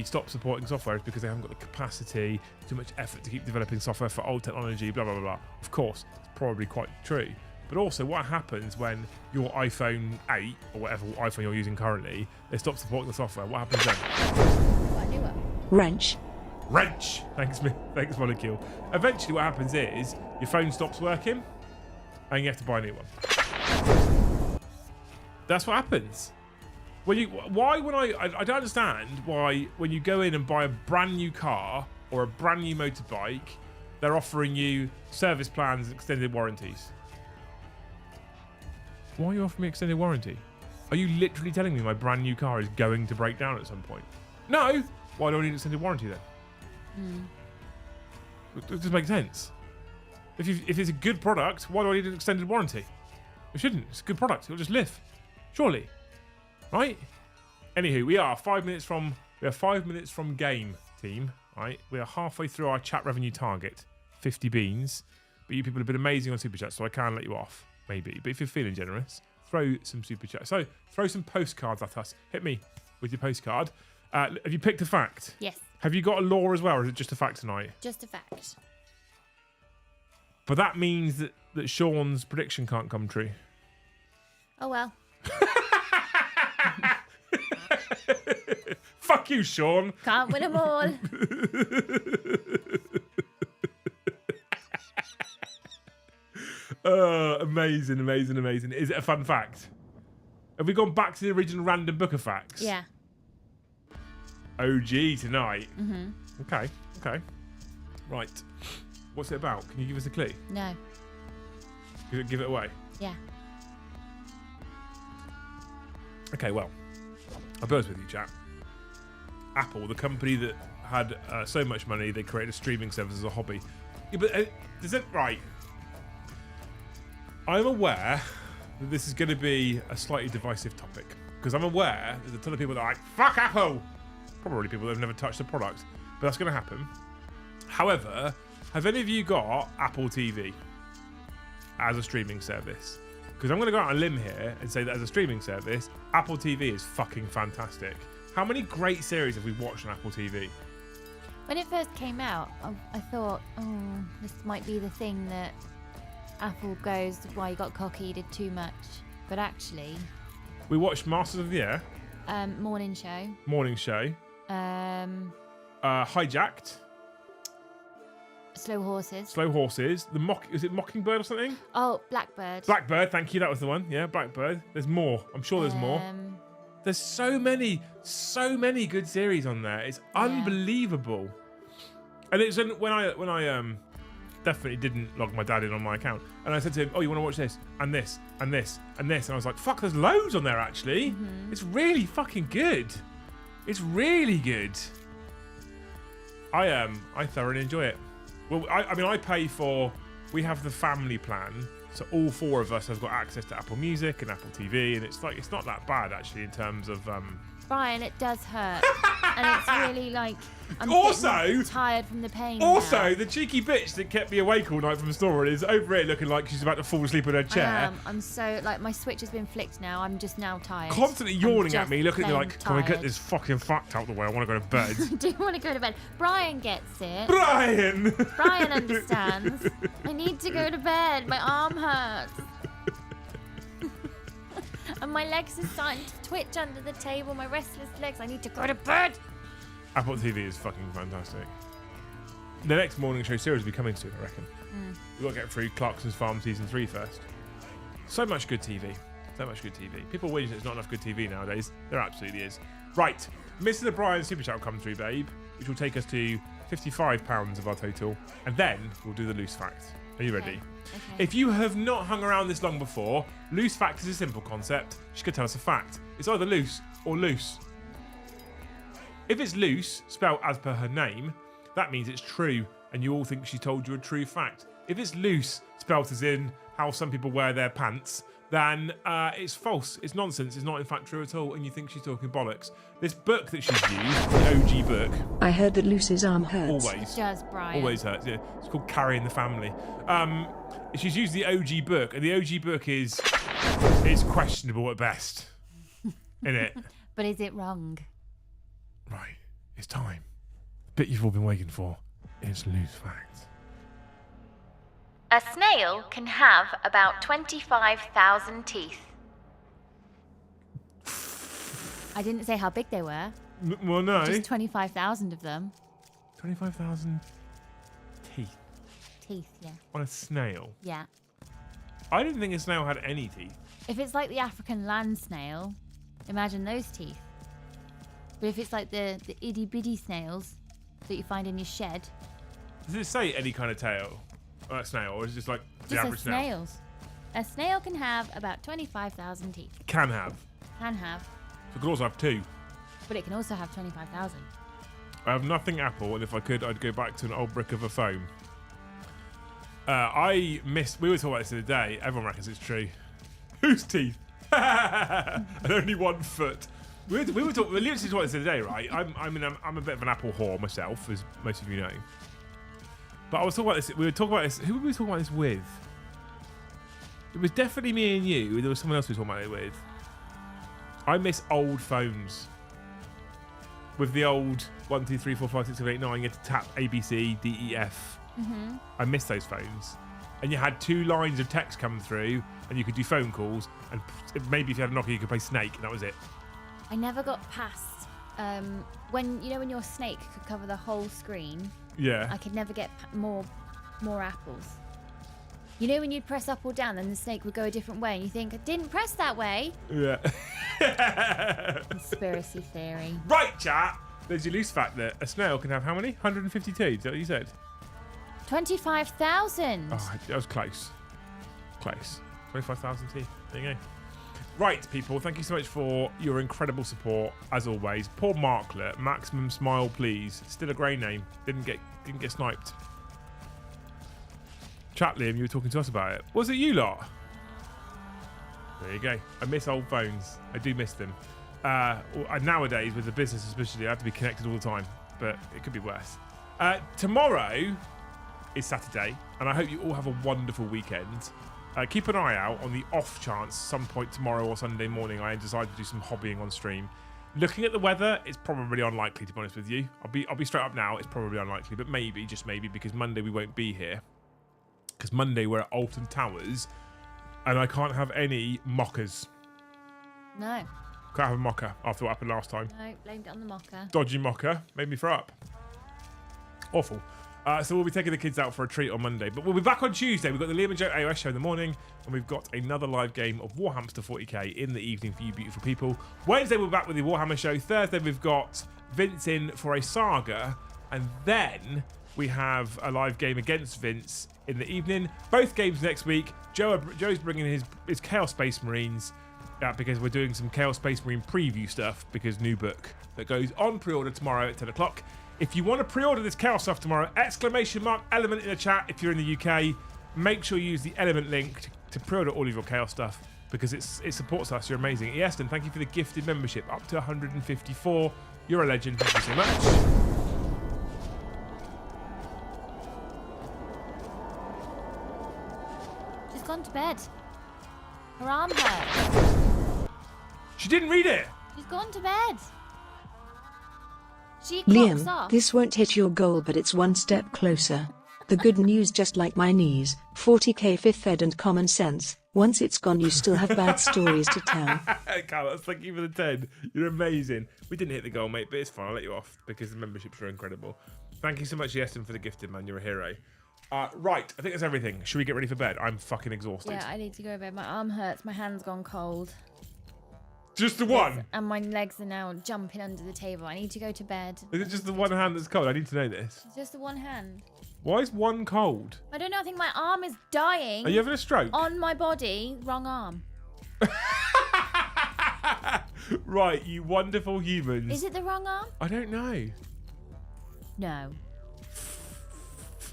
stopped supporting software is because they haven't got the capacity, too much effort to keep developing software for old technology, blah, blah, blah, blah. Of course, it's probably quite true. But also, what happens when your iPhone 8, or whatever iPhone you're using currently, they stop supporting the software? What happens then? What, new one? Wrench. Wrench! Thanks, Molecule. Eventually what happens is your phone stops working and you have to buy a new one. That's what happens. I don't understand why when you go in and buy a brand new car or a brand new motorbike, they're offering you service plans and extended warranties. Why are you offering me extended warranty? Are you literally telling me my brand new car is going to break down at some point? No! Why do I need extended warranty then? It doesn't make sense. If it's a good product, why do I need an extended warranty? It shouldn't. It's a good product. It'll just live. Surely. Right? Anywho, we are 5 minutes from game, team. Right? We are halfway through our chat revenue target. 50 beans. But you people have been amazing on Super Chat, so I can let you off. Maybe. But if you're feeling generous, throw some Super Chat. So, throw some postcards at us. Hit me with your postcard. Have you picked a fact? Yes. Have you got a law as well, or is it just a fact tonight? Just a fact. But that means that Sean's prediction can't come true. Oh well. Fuck you, Sean. Can't win them all. Amazing. Is it a fun fact? Have we gone back to the original random book of facts? Yeah. OG tonight. Mm-hmm. Okay. Right. What's it about? Can you give us a clue? No. Give it away? Yeah. Okay, well, I'll be honest with you, chap. Apple, the company that had so much money, they created a streaming service as a hobby. Yeah, but does it right? I'm aware that this is going to be a slightly divisive topic because I'm aware there's a ton of people that are like, fuck Apple! Probably people that have never touched the product, but that's going to happen. However, have any of you got Apple TV as a streaming service? Because I'm going to go out on a limb here and say that as a streaming service, Apple TV is fucking fantastic. How many great series have we watched on Apple TV? When it first came out, I thought, this might be the thing that Apple goes, why you got cocky, you did too much. But actually... We watched Masters of the Air. Morning show. Hijacked. Slow Horses. Is it Mockingbird or something? Oh, Blackbird. Blackbird, thank you. That was the one. Yeah, Blackbird. There's more. I'm sure there's more. There's so many good series on there. It's unbelievable. And it's when I definitely didn't log my dad in on my account, and I said to him, "Oh, you want to watch this and this and this and this?" And I was like, "Fuck, there's loads on there actually. It's really fucking good. It's really good." I thoroughly enjoy it. Well, I mean, I pay for. We have the family plan, so all 4 of us have got access to Apple Music and Apple TV, and it's not that bad actually in terms of. Brian, it does hurt, and it's really like I'm Also, getting tired from the pain. Also, now. the cheeky bitch that kept me awake all night from Snoring is over here looking like she's about to fall asleep in her chair. I'm so like my switch has been flicked now. I'm just now tired. Constantly yawning at me, looking at me like, "Can I get tired. this fucking fact out the way? I want to go to bed." Do you want to go to bed? Brian gets it. Brian! Brian understands. I need to go to bed. My arm hurts. And my legs are starting to twitch under the table. My restless legs. I need to go to bed. Apple TV is fucking fantastic. The next morning show series will be coming soon, I reckon. We've got to get through Clarkson's Farm Season 3 first. So much good TV. So much good TV. People whinge that there's not enough good TV nowadays. There absolutely is. Right. Mr. Brian Super Chat will come through, babe, which will take us to £55 of our total. And then we'll do the loose fact. Are you ready? Okay. If you have not hung around this long before, loose fact is a simple concept. She's going to tell us a fact. It's either loose or loose. If it's loose, spelled as per her name, that means it's true, and you all think she told you a true fact. If it's loose, spelled as in how some people wear their pants, then it's false. It's nonsense. It's not in fact true at all, and you think she's talking bollocks. This book that she's used, the OG book. I heard that Lucy's arm hurts. Always. Does Brian? Always hurts. Yeah. It's called Carrying the Family. She's used the OG book, and the OG book is questionable at best. Isn't it? But is it wrong? Right. It's time. Bit you've all been waiting for. It's loose facts. A snail can have about 25,000 teeth. I didn't say how big they were. Well, no. Just 25,000 of them. 25,000 teeth Teeth, yeah. on a snail. Yeah. I didn't think a snail had any teeth. If it's like the African land snail, imagine those teeth. But if it's like the itty bitty snails that you find in your shed, Does it say any kind of snail, or is it just like the just average says snail? snails. A snail can have about 25,000 teeth. Can have. Can have, So it could also have 2. but it can also have 25,000. I have nothing Apple, and if I could, I'd go back to an old brick of a phone. We were talking about this the other day. Everyone reckons it's true. Whose teeth? And only 1 foot. We were literally talking about this the other day, right? I'm a bit of an Apple whore myself, as most of you know. But I was talking about this. We were talking about this. Who were we talking about this with? It was definitely me and you. There was someone else we were talking about it with. I miss old phones. With the old 1, 2, 3, 4, 5, 6, 7, 8, 9, you had to tap A, B, C, D, E, F. Mm-hmm. I miss those phones. And you had 2 lines of text come through, and you could do phone calls, and maybe if you had a Nokia, you could play Snake, and that was it. I never got past when your snake could cover the whole screen. Yeah. I could never get more apples. You know when you'd press up or down, then the snake would go a different way, and you think, I didn't press that way. Yeah. Conspiracy theory. Right, chat. There's your loose fact that a snail can have how many? 152. Is that what you said? 25,000. Oh, that was close. Close. 25,000 teeth. There you go. Right, people. Thank you so much for your incredible support, as always. Poor Marklet. Maximum smile, please. Still a grey name. Didn't get sniped. Chat, Liam, you were talking to us about it. Was it you lot? There you go. I miss old phones. I do miss them. Nowadays, with the business especially, I have to be connected all the time. But it could be worse. Tomorrow is Saturday, and I hope you all have a wonderful weekend. Keep an eye out on the off chance some point tomorrow or Sunday morning I decide to do some hobbying on stream. Looking at the weather, it's probably unlikely, to be honest with you. I'll be straight up now. It's probably unlikely, but maybe, just maybe, because Monday we won't be here. Because Monday we're at Alton Towers, and I can't have any mockers. No. Can't have a mocker after what happened last time. No, blamed it on the mocker. Dodgy mocker made me throw up. Awful. So we'll be taking the kids out for a treat on Monday. But we'll be back on Tuesday. We've got the Liam and Joe AOS show in the morning. And we've got another live game of Warhammer to 40k in the evening for you beautiful people. Wednesday, we're back with the Warhammer show. Thursday, we've got Vince in for a saga. And then we have a live game against Vince in the evening. Both games next week. Joe's bringing his Chaos Space Marines because we're doing some Chaos Space Marine preview stuff because new book that goes on pre-order tomorrow at 10 o'clock. If you want to pre-order this Chaos stuff tomorrow, !element in the chat if you're in the UK. Make sure you use the Element link to pre-order all of your Chaos stuff because it supports us. You're amazing. Ieston, thank you for the gifted membership up to 154. You're a legend. Thank you so much. She's gone to bed. Her arm hurts. She didn't read it. She's gone to bed. She clocks Liam, off. this won't hit your goal, but it's one step closer. The good news, just like my knees, 40k fifth ed and common sense. Once it's gone, you still have bad stories to tell. Carlos, thank you for the 10. You're amazing. We didn't hit the goal, mate, but it's fine. I'll let you off because the memberships are incredible. Thank you so much, Ieston, for the gifted, man. You're a hero. Right, I think that's everything. Should we get ready for bed? I'm fucking exhausted. Yeah, I need to go to bed. My arm hurts. My hand's gone cold. Just the one? And my legs are now jumping under the table. I need to go to bed. Is it just the one hand that's cold? I need to know this. It's just the one hand. Why is one cold? I don't know. I think my arm is dying. Are you having a stroke? On my body. Wrong arm. Right, you wonderful humans. Is it the wrong arm? I don't know. No.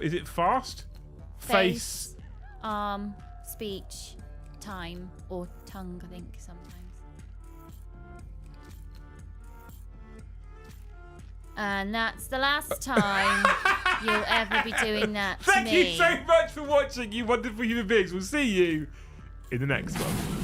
Is it fast? Face. Arm. Speech. Time. Or tongue, I think, sometimes. And that's the last time you'll ever be doing that to me. Thank you so much for watching, you wonderful human beings. We'll see you in the next one.